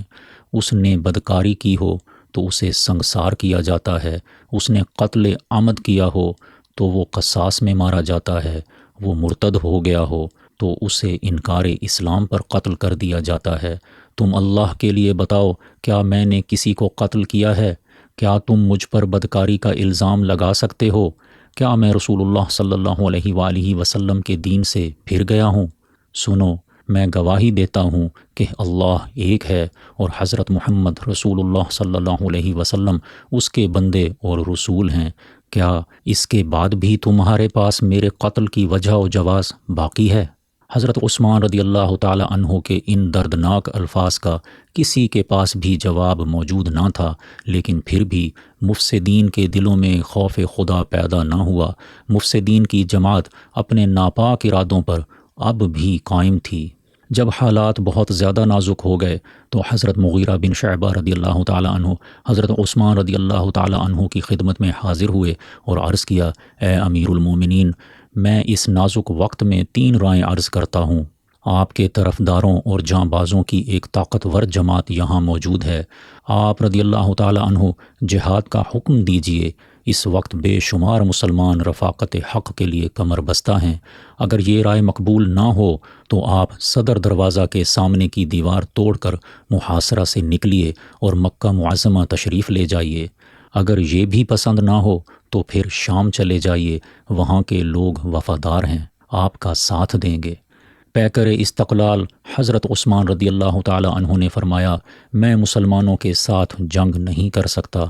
اس نے بدکاری کی ہو تو اسے سنگسار کیا جاتا ہے، اس نے قتل عمد کیا ہو تو وہ قصاص میں مارا جاتا ہے، وہ مرتد ہو گیا ہو تو اسے انکار اسلام پر قتل کر دیا جاتا ہے۔ تم اللہ کے لیے بتاؤ، کیا میں نے کسی کو قتل کیا ہے؟ کیا تم مجھ پر بدکاری کا الزام لگا سکتے ہو؟ کیا میں رسول اللہ صلی اللہ علیہ وآلہ وسلم کے دین سے پھر گیا ہوں؟ سنو، میں گواہی دیتا ہوں کہ اللہ ایک ہے اور حضرت محمد رسول اللہ صلی اللہ علیہ وسلم اس کے بندے اور رسول ہیں۔ کیا اس کے بعد بھی تمہارے پاس میرے قتل کی وجہ و جواز باقی ہے؟ حضرت عثمان رضی اللہ تعالی عنہ کے ان دردناک الفاظ کا کسی کے پاس بھی جواب موجود نہ تھا، لیکن پھر بھی مفسدین کے دلوں میں خوف خدا پیدا نہ ہوا۔ مفسدین کی جماعت اپنے ناپاک ارادوں پر اب بھی قائم تھی۔ جب حالات بہت زیادہ نازک ہو گئے تو حضرت مغیرہ بن شعبہ رضی اللہ تعالی عنہ حضرت عثمان رضی اللہ تعالی عنہ کی خدمت میں حاضر ہوئے اور عرض کیا، اے امیر المومنین، میں اس نازک وقت میں 3 رائے عرض کرتا ہوں۔ آپ کے طرفداروں اور جاں بازوں کی ایک طاقتور جماعت یہاں موجود ہے۔ آپ رضی اللہ تعالی عنہ جہاد کا حکم دیجئے۔ اس وقت بے شمار مسلمان رفاقت حق کے لیے کمر بستہ ہیں۔ اگر یہ رائے مقبول نہ ہو تو آپ صدر دروازہ کے سامنے کی دیوار توڑ کر محاصرہ سے نکلیے اور مکہ معظمہ تشریف لے جائیے۔ اگر یہ بھی پسند نہ ہو تو پھر شام چلے جائیے، وہاں کے لوگ وفادار ہیں، آپ کا ساتھ دیں گے۔ پیکر استقلال حضرت عثمان رضی اللہ تعالی عنہ نے فرمایا، میں مسلمانوں کے ساتھ جنگ نہیں کر سکتا۔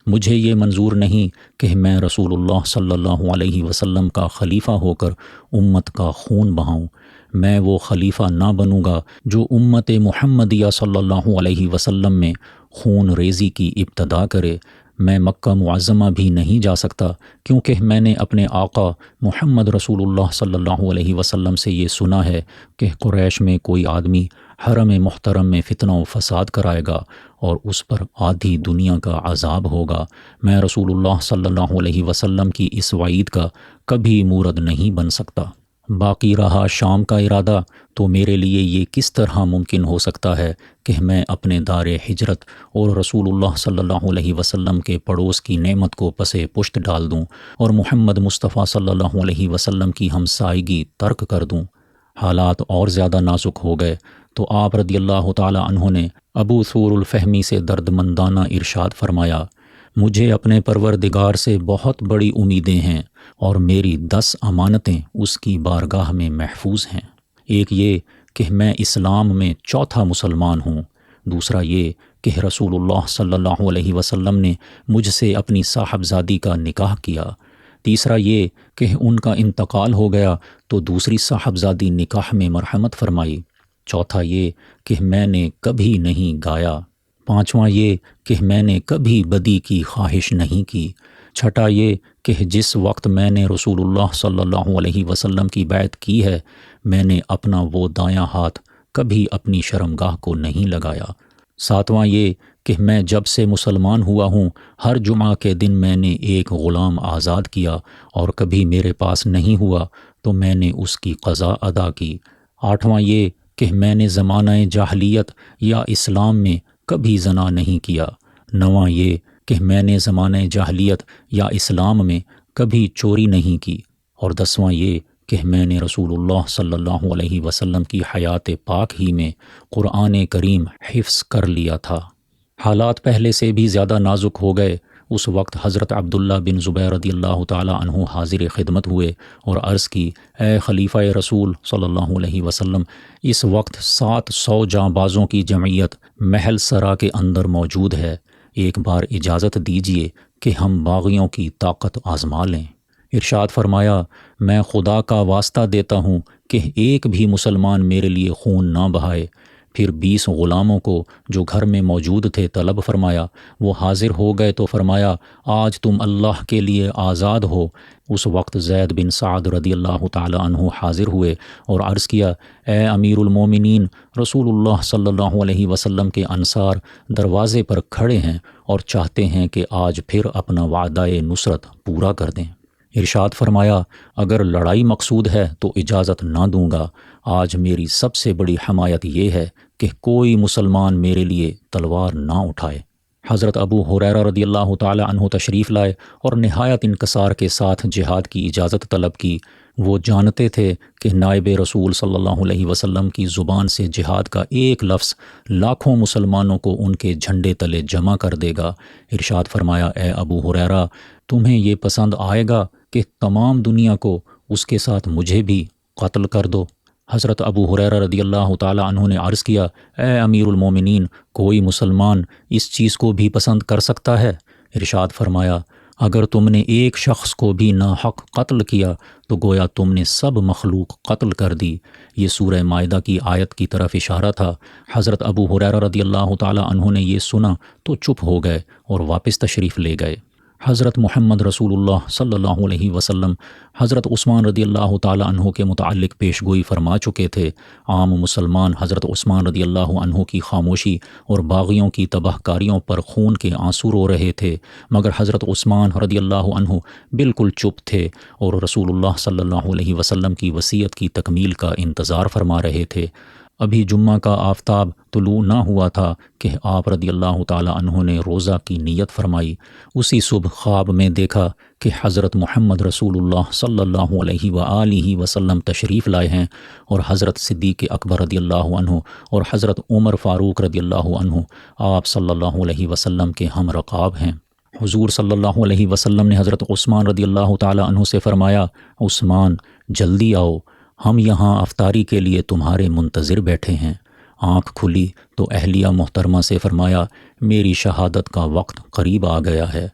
مجھے یہ منظور نہیں کہ میں رسول اللہ صلی اللہ علیہ وسلم کا خلیفہ ہو کر امت کا خون بہاؤں۔ میں وہ خلیفہ نہ بنوں گا جو امت محمدیہ صلی اللہ علیہ وسلم میں خون ریزی کی ابتدا کرے۔ میں مکہ معظمہ بھی نہیں جا سکتا، کیونکہ میں نے اپنے آقا محمد رسول اللہ صلی اللہ علیہ وسلم سے یہ سنا ہے کہ قریش میں کوئی آدمی حرم محترم میں فتنہ و فساد کرائے گا اور اس پر آدھی دنیا کا عذاب ہوگا۔ میں رسول اللہ صلی اللہ علیہ وسلم کی اس وعید کا کبھی مورد نہیں بن سکتا۔ باقی رہا شام کا ارادہ، تو میرے لیے یہ کس طرح ممکن ہو سکتا ہے کہ میں اپنے دار ہجرت اور رسول اللہ صلی اللہ علیہ وسلم کے پڑوس کی نعمت کو پسے پشت ڈال دوں اور محمد مصطفیٰ صلی اللہ علیہ وسلم کی ہمسائیگی ترک کر دوں؟ حالات اور زیادہ نازک ہو گئے تو آپ رضی اللہ تعالی عنہ نے ابو ثور الفہمی سے دردمندانہ ارشاد فرمایا، مجھے اپنے پروردگار سے بہت بڑی امیدیں ہیں اور میری 10 امانتیں اس کی بارگاہ میں محفوظ ہیں۔ ایک یہ کہ میں اسلام میں چوتھا مسلمان ہوں، دوسرا یہ کہ رسول اللہ صلی اللہ علیہ وسلم نے مجھ سے اپنی صاحبزادی کا نکاح کیا، تیسرا یہ کہ ان کا انتقال ہو گیا تو دوسری صاحبزادی نکاح میں مرحمت فرمائی، چوتھا یہ کہ میں نے کبھی نہیں گایا، پانچواں یہ کہ میں نے کبھی بدی کی خواہش نہیں کی، چھٹا یہ کہ جس وقت میں نے رسول اللہ صلی اللہ علیہ وسلم کی بیعت کی ہے، میں نے اپنا وہ دایاں ہاتھ کبھی اپنی شرمگاہ کو نہیں لگایا، ساتواں یہ کہ میں جب سے مسلمان ہوا ہوں ہر جمعہ کے دن میں نے ایک غلام آزاد کیا اور کبھی میرے پاس نہیں ہوا تو میں نے اس کی قضا ادا کی، آٹھواں یہ کہ میں نے زمانہ جاہلیت یا اسلام میں کبھی زنا نہیں کیا، نواں یہ کہ میں نے زمانہ جاہلیت یا اسلام میں کبھی چوری نہیں کی، اور 10واں یہ کہ میں نے رسول اللہ صلی اللہ علیہ وسلم کی حیات پاک ہی میں قرآن کریم حفظ کر لیا تھا۔ حالات پہلے سے بھی زیادہ نازک ہو گئے۔ اس وقت حضرت عبداللہ بن زبیر رضی اللہ تعالی عنہ حاضر خدمت ہوئے اور عرض کی، اے خلیفہ رسول صلی اللہ علیہ وسلم، اس وقت 700 جاں بازوں کی جمعیت محل سرا کے اندر موجود ہے، ایک بار اجازت دیجیے کہ ہم باغیوں کی طاقت آزما لیں۔ ارشاد فرمایا، میں خدا کا واسطہ دیتا ہوں کہ ایک بھی مسلمان میرے لیے خون نہ بہائے۔ پھر 20 غلاموں کو جو گھر میں موجود تھے طلب فرمایا، وہ حاضر ہو گئے تو فرمایا، آج تم اللہ کے لیے آزاد ہو۔ اس وقت زید بن سعد رضی اللہ تعالی عنہ حاضر ہوئے اور عرض کیا، اے امیر المومنین، رسول اللہ صلی اللہ علیہ وسلم کے انصار دروازے پر کھڑے ہیں اور چاہتے ہیں کہ آج پھر اپنا وعدہ نصرت پورا کر دیں۔ ارشاد فرمایا، اگر لڑائی مقصود ہے تو اجازت نہ دوں گا۔ آج میری سب سے بڑی حمایت یہ ہے کہ کوئی مسلمان میرے لیے تلوار نہ اٹھائے۔ حضرت ابو ہریرہ رضی اللہ تعالی عنہ تشریف لائے اور نہایت انکسار کے ساتھ جہاد کی اجازت طلب کی۔ وہ جانتے تھے کہ نائب رسول صلی اللہ علیہ وسلم کی زبان سے جہاد کا ایک لفظ لاکھوں مسلمانوں کو ان کے جھنڈے تلے جمع کر دے گا۔ ارشاد فرمایا، اے ابو ہریرہ، تمہیں یہ پسند آئے گا کہ تمام دنیا کو اس کے ساتھ مجھے بھی قتل کر دو؟ حضرت ابو ہریرہ رضی اللہ تعالی عنہ نے عرض کیا، اے امیر المومنین، کوئی مسلمان اس چیز کو بھی پسند کر سکتا ہے؟ ارشاد فرمایا، اگر تم نے ایک شخص کو بھی ناحق قتل کیا تو گویا تم نے سب مخلوق قتل کر دی۔ یہ سورہ مائدہ کی آیت کی طرف اشارہ تھا۔ حضرت ابو ہریرہ رضی اللہ تعالی عنہ نے یہ سنا تو چپ ہو گئے اور واپس تشریف لے گئے۔ حضرت محمد رسول اللہ صلی اللہ علیہ وسلم حضرت عثمان رضی اللہ تعالی عنہ کے متعلق پیش گوئی فرما چکے تھے۔ عام مسلمان حضرت عثمان رضی اللہ عنہ کی خاموشی اور باغیوں کی تباہ کاریوں پر خون کے آنسو رو رہے تھے، مگر حضرت عثمان رضی اللہ عنہ بالکل چپ تھے اور رسول اللہ صلی اللہ علیہ وسلم کی وصیت کی تکمیل کا انتظار فرما رہے تھے۔ ابھی جمعہ کا آفتاب طلوع نہ ہوا تھا کہ آپ رضی اللہ تعالی عنہ نے روزہ کی نیت فرمائی۔ اسی صبح خواب میں دیکھا کہ حضرت محمد رسول اللہ صلی اللہ علیہ وآلہ وسلم تشریف لائے ہیں اور حضرت صدیق اکبر رضی اللہ عنہ اور حضرت عمر فاروق رضی اللہ عنہ آپ صلی اللہ علیہ وسلم کے ہم رکاب ہیں۔ حضور صلی اللہ علیہ وسلم نے حضرت عثمان رضی اللہ تعالی عنہ سے فرمایا، عثمان جلدی آؤ، ہم یہاں افطاری کے لیے تمہارے منتظر بیٹھے ہیں۔ آنکھ کھلی تو اہلیہ محترمہ سے فرمایا، میری شہادت کا وقت قریب آ گیا ہے،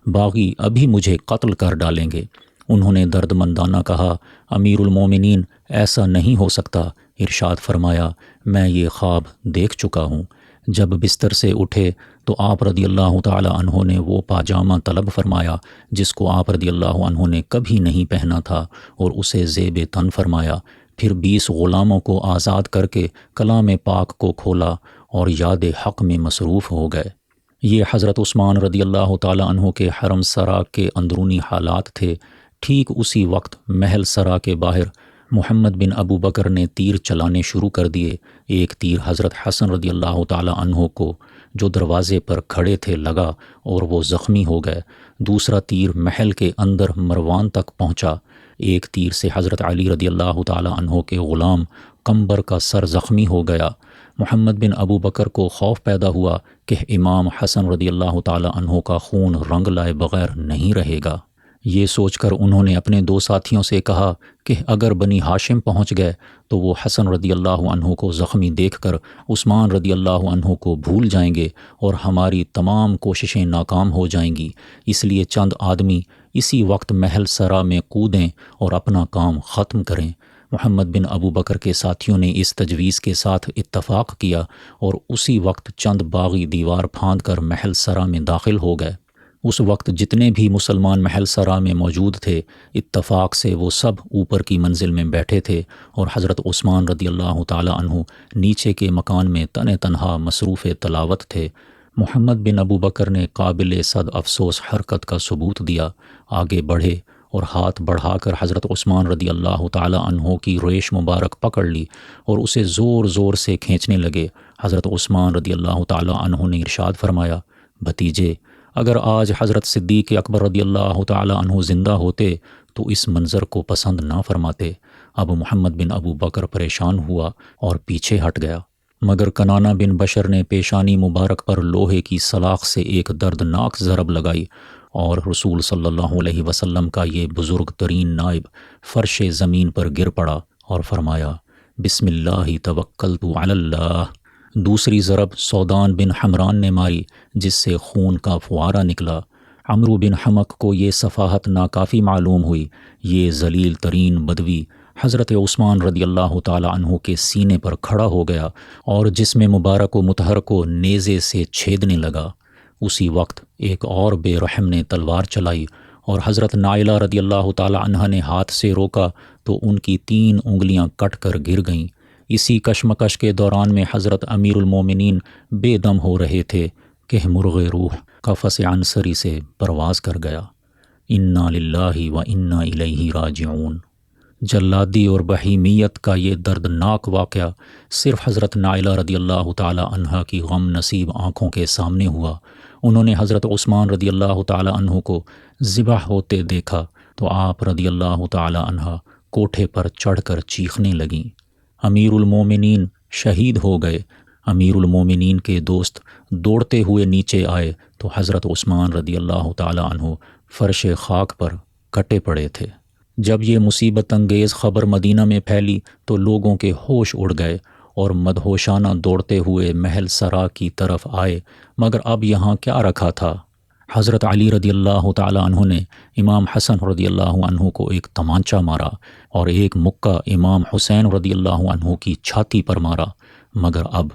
باغی ابھی مجھے قتل کر ڈالیں گے۔ انہوں نے درد مندانہ کہا، امیر المومنین ایسا نہیں ہو سکتا۔ ارشاد فرمایا، میں یہ خواب دیکھ چکا ہوں۔ جب بستر سے اٹھے تو آپ رضی اللہ تعالی عنہ نے وہ پاجامہ طلب فرمایا جس کو آپ رضی اللہ عنہ نے کبھی نہیں پہنا تھا اور اسے زیب تن فرمایا، پھر 20 غلاموں کو آزاد کر کے کلام پاک کو کھولا اور یاد حق میں مصروف ہو گئے۔ یہ حضرت عثمان رضی اللہ تعالی عنہ کے حرم سرا کے اندرونی حالات تھے۔ ٹھیک اسی وقت محل سرا کے باہر محمد بن ابو بکر نے تیر چلانے شروع کر دیے۔ ایک تیر حضرت حسن رضی اللہ تعالی عنہ کو جو دروازے پر کھڑے تھے لگا اور وہ زخمی ہو گئے۔ دوسرا تیر محل کے اندر مروان تک پہنچا۔ ایک تیر سے حضرت علی رضی اللہ تعالی عنہ کے غلام قمبر کا سر زخمی ہو گیا۔ محمد بن ابو بکر کو خوف پیدا ہوا کہ امام حسن رضی اللہ تعالی عنہ کا خون رنگ لائے بغیر نہیں رہے گا۔ یہ سوچ کر انہوں نے اپنے 2 ساتھیوں سے کہا کہ اگر بنی ہاشم پہنچ گئے تو وہ حسن رضی اللہ عنہ کو زخمی دیکھ کر عثمان رضی اللہ عنہ کو بھول جائیں گے اور ہماری تمام کوششیں ناکام ہو جائیں گی، اس لیے چند آدمی اسی وقت محل سرا میں کودیں اور اپنا کام ختم کریں۔ محمد بن ابو بکر کے ساتھیوں نے اس تجویز کے ساتھ اتفاق کیا اور اسی وقت چند باغی دیوار پھاند کر محل سرا میں داخل ہو گئے۔ اس وقت جتنے بھی مسلمان محل سرا میں موجود تھے اتفاق سے وہ سب اوپر کی منزل میں بیٹھے تھے اور حضرت عثمان رضی اللہ تعالی عنہ نیچے کے مکان میں تنہا مصروف تلاوت تھے۔ محمد بن ابو بکر نے قابل صد افسوس حرکت کا ثبوت دیا، آگے بڑھے اور ہاتھ بڑھا کر حضرت عثمان رضی اللہ تعالی عنہ کی ریش مبارک پکڑ لی اور اسے زور زور سے کھینچنے لگے۔ حضرت عثمان رضی اللہ تعالی عنہ نے ارشاد فرمایا، بھتیجے اگر آج حضرت صدیق اکبر رضی اللہ تعالی عنہ زندہ ہوتے تو اس منظر کو پسند نہ فرماتے۔ اب محمد بن ابو بکر پریشان ہوا اور پیچھے ہٹ گیا، مگر کنانہ بن بشر نے پیشانی مبارک پر لوہے کی سلاخ سے ایک دردناک ضرب لگائی اور رسول صلی اللہ علیہ وسلم کا یہ بزرگ ترین نائب فرش زمین پر گر پڑا اور فرمایا، بسم اللہ توکلت علی اللہ۔ دوسری ضرب سودان بن حمران نے ماری جس سے خون کا فوارہ نکلا۔ عمرو بن حمق کو یہ صفاحت ناکافی معلوم ہوئی۔ یہ ذلیل ترین بدوی حضرت عثمان رضی اللہ تعالی عنہ کے سینے پر کھڑا ہو گیا اور جسم مبارک و مطہر کو نیزے سے چھیدنے لگا۔ اسی وقت ایک اور بے رحم نے تلوار چلائی اور حضرت نائلہ رضی اللہ تعالی عنہ نے ہاتھ سے روکا تو ان کی 3 انگلیاں کٹ کر گر گئیں۔ اسی کشمکش کے دوران میں حضرت امیر المومنین بے دم ہو رہے تھے کہ مرغ روح قفس عنصری سے پرواز کر گیا۔ انا للہ و انا الیہ راجعون۔ جلادی اور بہیمیت کا یہ دردناک واقعہ صرف حضرت نائلہ رضی اللہ تعالی عنہ کی غم نصیب آنکھوں کے سامنے ہوا۔ انہوں نے حضرت عثمان رضی اللہ تعالی عنہ کو ذبح ہوتے دیکھا تو آپ رضی اللہ تعالی عنہ کوٹھے پر چڑھ کر چیخنے لگیں، امیر المومنین شہید ہو گئے۔ امیر المومنین کے دوست دوڑتے ہوئے نیچے آئے تو حضرت عثمان رضی اللہ تعالی عنہ فرش خاک پر کٹے پڑے تھے۔ جب یہ مصیبت انگیز خبر مدینہ میں پھیلی تو لوگوں کے ہوش اڑ گئے اور مدہوشانہ دوڑتے ہوئے محل سرا کی طرف آئے، مگر اب یہاں کیا رکھا تھا؟ حضرت علی رضی اللہ تعالی عنہ نے امام حسن رضی اللہ عنہ کو ایک تمانچہ مارا اور ایک مکہ امام حسین رضی اللہ عنہ کی چھاتی پر مارا، مگر اب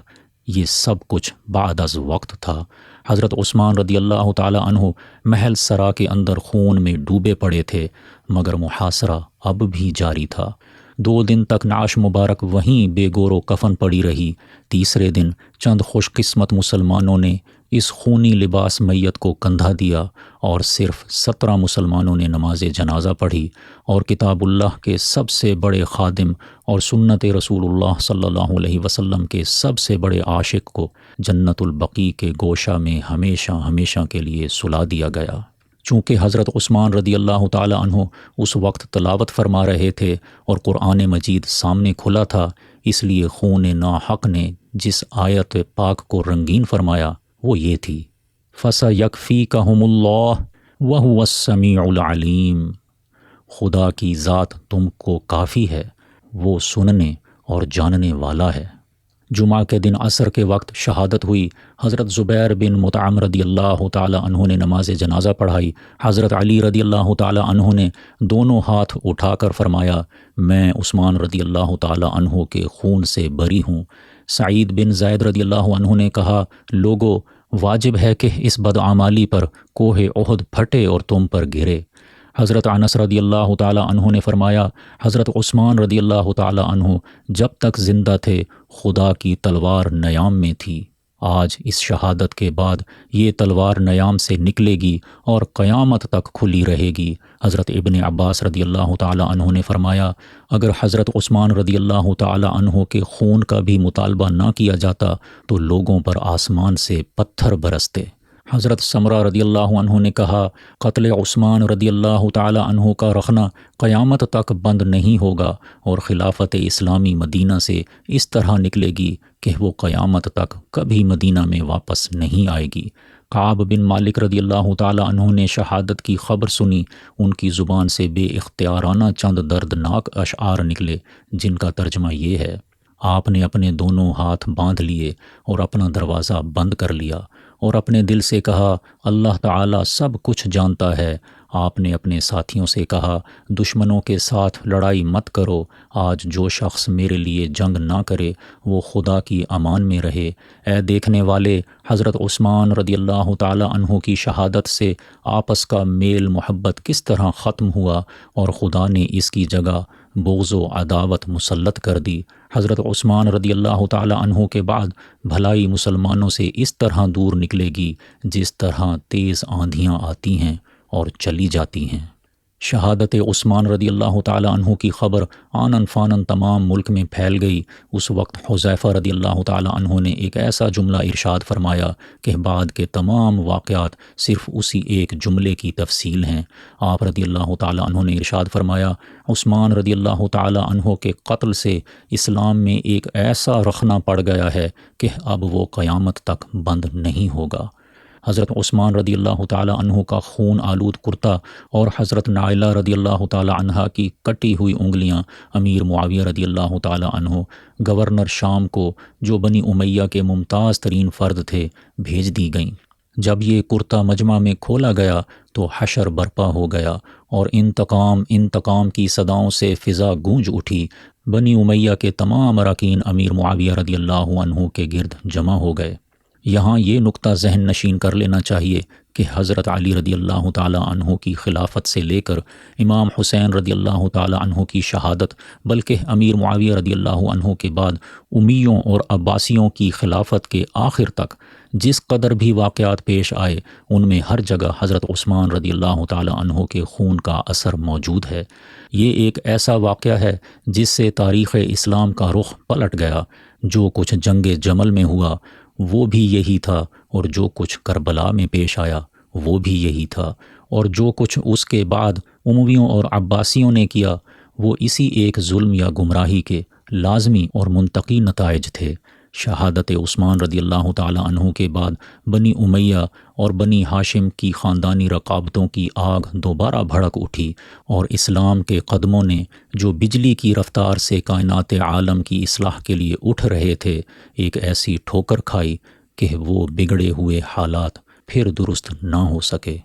یہ سب کچھ بعد از وقت تھا۔ حضرت عثمان رضی اللہ تعالی عنہ محل سرا کے اندر خون میں ڈوبے پڑے تھے، مگر محاصرہ اب بھی جاری تھا۔ 2 دن تک نعش مبارک وہیں بے گور و کفن پڑی رہی۔ تیسرے دن چند خوش قسمت مسلمانوں نے اس خونی لباس میت کو کندھا دیا اور صرف 17 مسلمانوں نے نماز جنازہ پڑھی، اور کتاب اللہ کے سب سے بڑے خادم اور سنت رسول اللہ صلی اللہ علیہ وسلم کے سب سے بڑے عاشق کو جنت البقیع کے گوشہ میں ہمیشہ ہمیشہ کے لیے سلا دیا گیا۔ چونکہ حضرت عثمان رضی اللہ تعالی عنہ اس وقت تلاوت فرما رہے تھے اور قرآن مجید سامنے کھلا تھا، اس لیے خون ناحق نے جس آیت پاک کو رنگین فرمایا وہ یہ تھی، فَسَيَكْفِيكَهُمُ اللَّهُ وَهُوَ السَّمِيعُ الْعَلِيمُ، خدا کی ذات تم کو کافی ہے، وہ سننے اور جاننے والا ہے۔ جمعہ کے دن عصر کے وقت شہادت ہوئی۔ حضرت زبیر بن مطعم رضی اللہ تعالی عنہ نے نماز جنازہ پڑھائی۔ حضرت علی رضی اللہ تعالی عنہ نے دونوں ہاتھ اٹھا کر فرمایا، میں عثمان رضی اللہ تعالی عنہ کے خون سے بری ہوں۔ سعید بن زید رضی اللہ عنہ نے کہا، لوگو، واجب ہے کہ اس بدعمالی پر کوہ احد پھٹے اور تم پر گرے۔ حضرت انس رضی اللہ تعالی عنہ نے فرمایا، حضرت عثمان رضی اللہ تعالی عنہ جب تک زندہ تھے خدا کی تلوار نیام میں تھی، آج اس شہادت کے بعد یہ تلوار نیام سے نکلے گی اور قیامت تک کھلی رہے گی۔ حضرت ابن عباس رضی اللہ تعالی عنہ نے فرمایا، اگر حضرت عثمان رضی اللہ تعالی عنہ کے خون کا بھی مطالبہ نہ کیا جاتا تو لوگوں پر آسمان سے پتھر برستے۔ حضرت سمرہ رضی اللہ عنہ نے کہا، قتل عثمان رضی اللہ تعالی عنہ کا رخنہ قیامت تک بند نہیں ہوگا، اور خلافت اسلامی مدینہ سے اس طرح نکلے گی کہ وہ قیامت تک کبھی مدینہ میں واپس نہیں آئے گی۔ کعب بن مالک رضی اللہ تعالی عنہ نے شہادت کی خبر سنی۔ ان کی زبان سے بے اختیارانہ چند دردناک اشعار نکلے، جن کا ترجمہ یہ ہے، آپ نے اپنے دونوں ہاتھ باندھ لیے اور اپنا دروازہ بند کر لیا، اور اپنے دل سے کہا، اللہ تعالیٰ سب کچھ جانتا ہے۔ آپ نے اپنے ساتھیوں سے کہا، دشمنوں کے ساتھ لڑائی مت کرو، آج جو شخص میرے لیے جنگ نہ کرے وہ خدا کی امان میں رہے۔ اے دیکھنے والے، حضرت عثمان رضی اللہ تعالی عنہ کی شہادت سے آپس کا میل محبت کس طرح ختم ہوا، اور خدا نے اس کی جگہ بغض و عداوت مسلط کر دی۔ حضرت عثمان رضی اللہ تعالی عنہ کے بعد بھلائی مسلمانوں سے اس طرح دور نکلے گی جس طرح تیز آندھیاں آتی ہیں اور چلی جاتی ہیں۔ شہادت عثمان رضی اللہ تعالی عنہ کی خبر آنن فانن تمام ملک میں پھیل گئی۔ اس وقت حذیفہ رضی اللہ تعالی عنہ نے ایک ایسا جملہ ارشاد فرمایا کہ بعد کے تمام واقعات صرف اسی ایک جملے کی تفصیل ہیں۔ آپ رضی اللہ تعالی عنہ نے ارشاد فرمایا، عثمان رضی اللہ تعالی عنہ کے قتل سے اسلام میں ایک ایسا رخنہ پڑ گیا ہے کہ اب وہ قیامت تک بند نہیں ہوگا۔ حضرت عثمان رضی اللہ تعالی عنہ کا خون آلود کرتا اور حضرت نائلہ رضی اللہ تعالی عنہ کی کٹی ہوئی انگلیاں امیر معاویہ رضی اللہ تعالی عنہ گورنر شام کو، جو بنی امیہ کے ممتاز ترین فرد تھے، بھیج دی گئیں۔ جب یہ کرتا مجمع میں کھولا گیا تو حشر برپا ہو گیا اور انتقام انتقام کی صداؤں سے فضا گونج اٹھی۔ بنی امیہ کے تمام اراکین امیر معاویہ رضی اللہ عنہ کے گرد جمع ہو گئے۔ یہاں یہ نقطہ ذہن نشین کر لینا چاہیے کہ حضرت علی رضی اللہ تعالی عنہ کی خلافت سے لے کر امام حسین رضی اللہ تعالی عنہ کی شہادت، بلکہ امیر معاویہ رضی اللہ عنہ کے بعد امیوں اور عباسیوں کی خلافت کے آخر تک جس قدر بھی واقعات پیش آئے، ان میں ہر جگہ حضرت عثمان رضی اللہ تعالی عنہ کے خون کا اثر موجود ہے۔ یہ ایک ایسا واقعہ ہے جس سے تاریخ اسلام کا رخ پلٹ گیا۔ جو کچھ جنگ جمل میں ہوا وہ بھی یہی تھا، اور جو کچھ کربلا میں پیش آیا وہ بھی یہی تھا، اور جو کچھ اس کے بعد امویوں اور عباسیوں نے کیا وہ اسی ایک ظلم یا گمراہی کے لازمی اور منطقی نتائج تھے۔ شہادت عثمان رضی اللہ تعالی عنہ کے بعد بنی امیہ اور بنی ہاشم کی خاندانی رقابتوں کی آگ دوبارہ بھڑک اٹھی، اور اسلام کے قدموں نے جو بجلی کی رفتار سے کائنات عالم کی اصلاح کے لیے اٹھ رہے تھے، ایک ایسی ٹھوکر کھائی کہ وہ بگڑے ہوئے حالات پھر درست نہ ہو سکے۔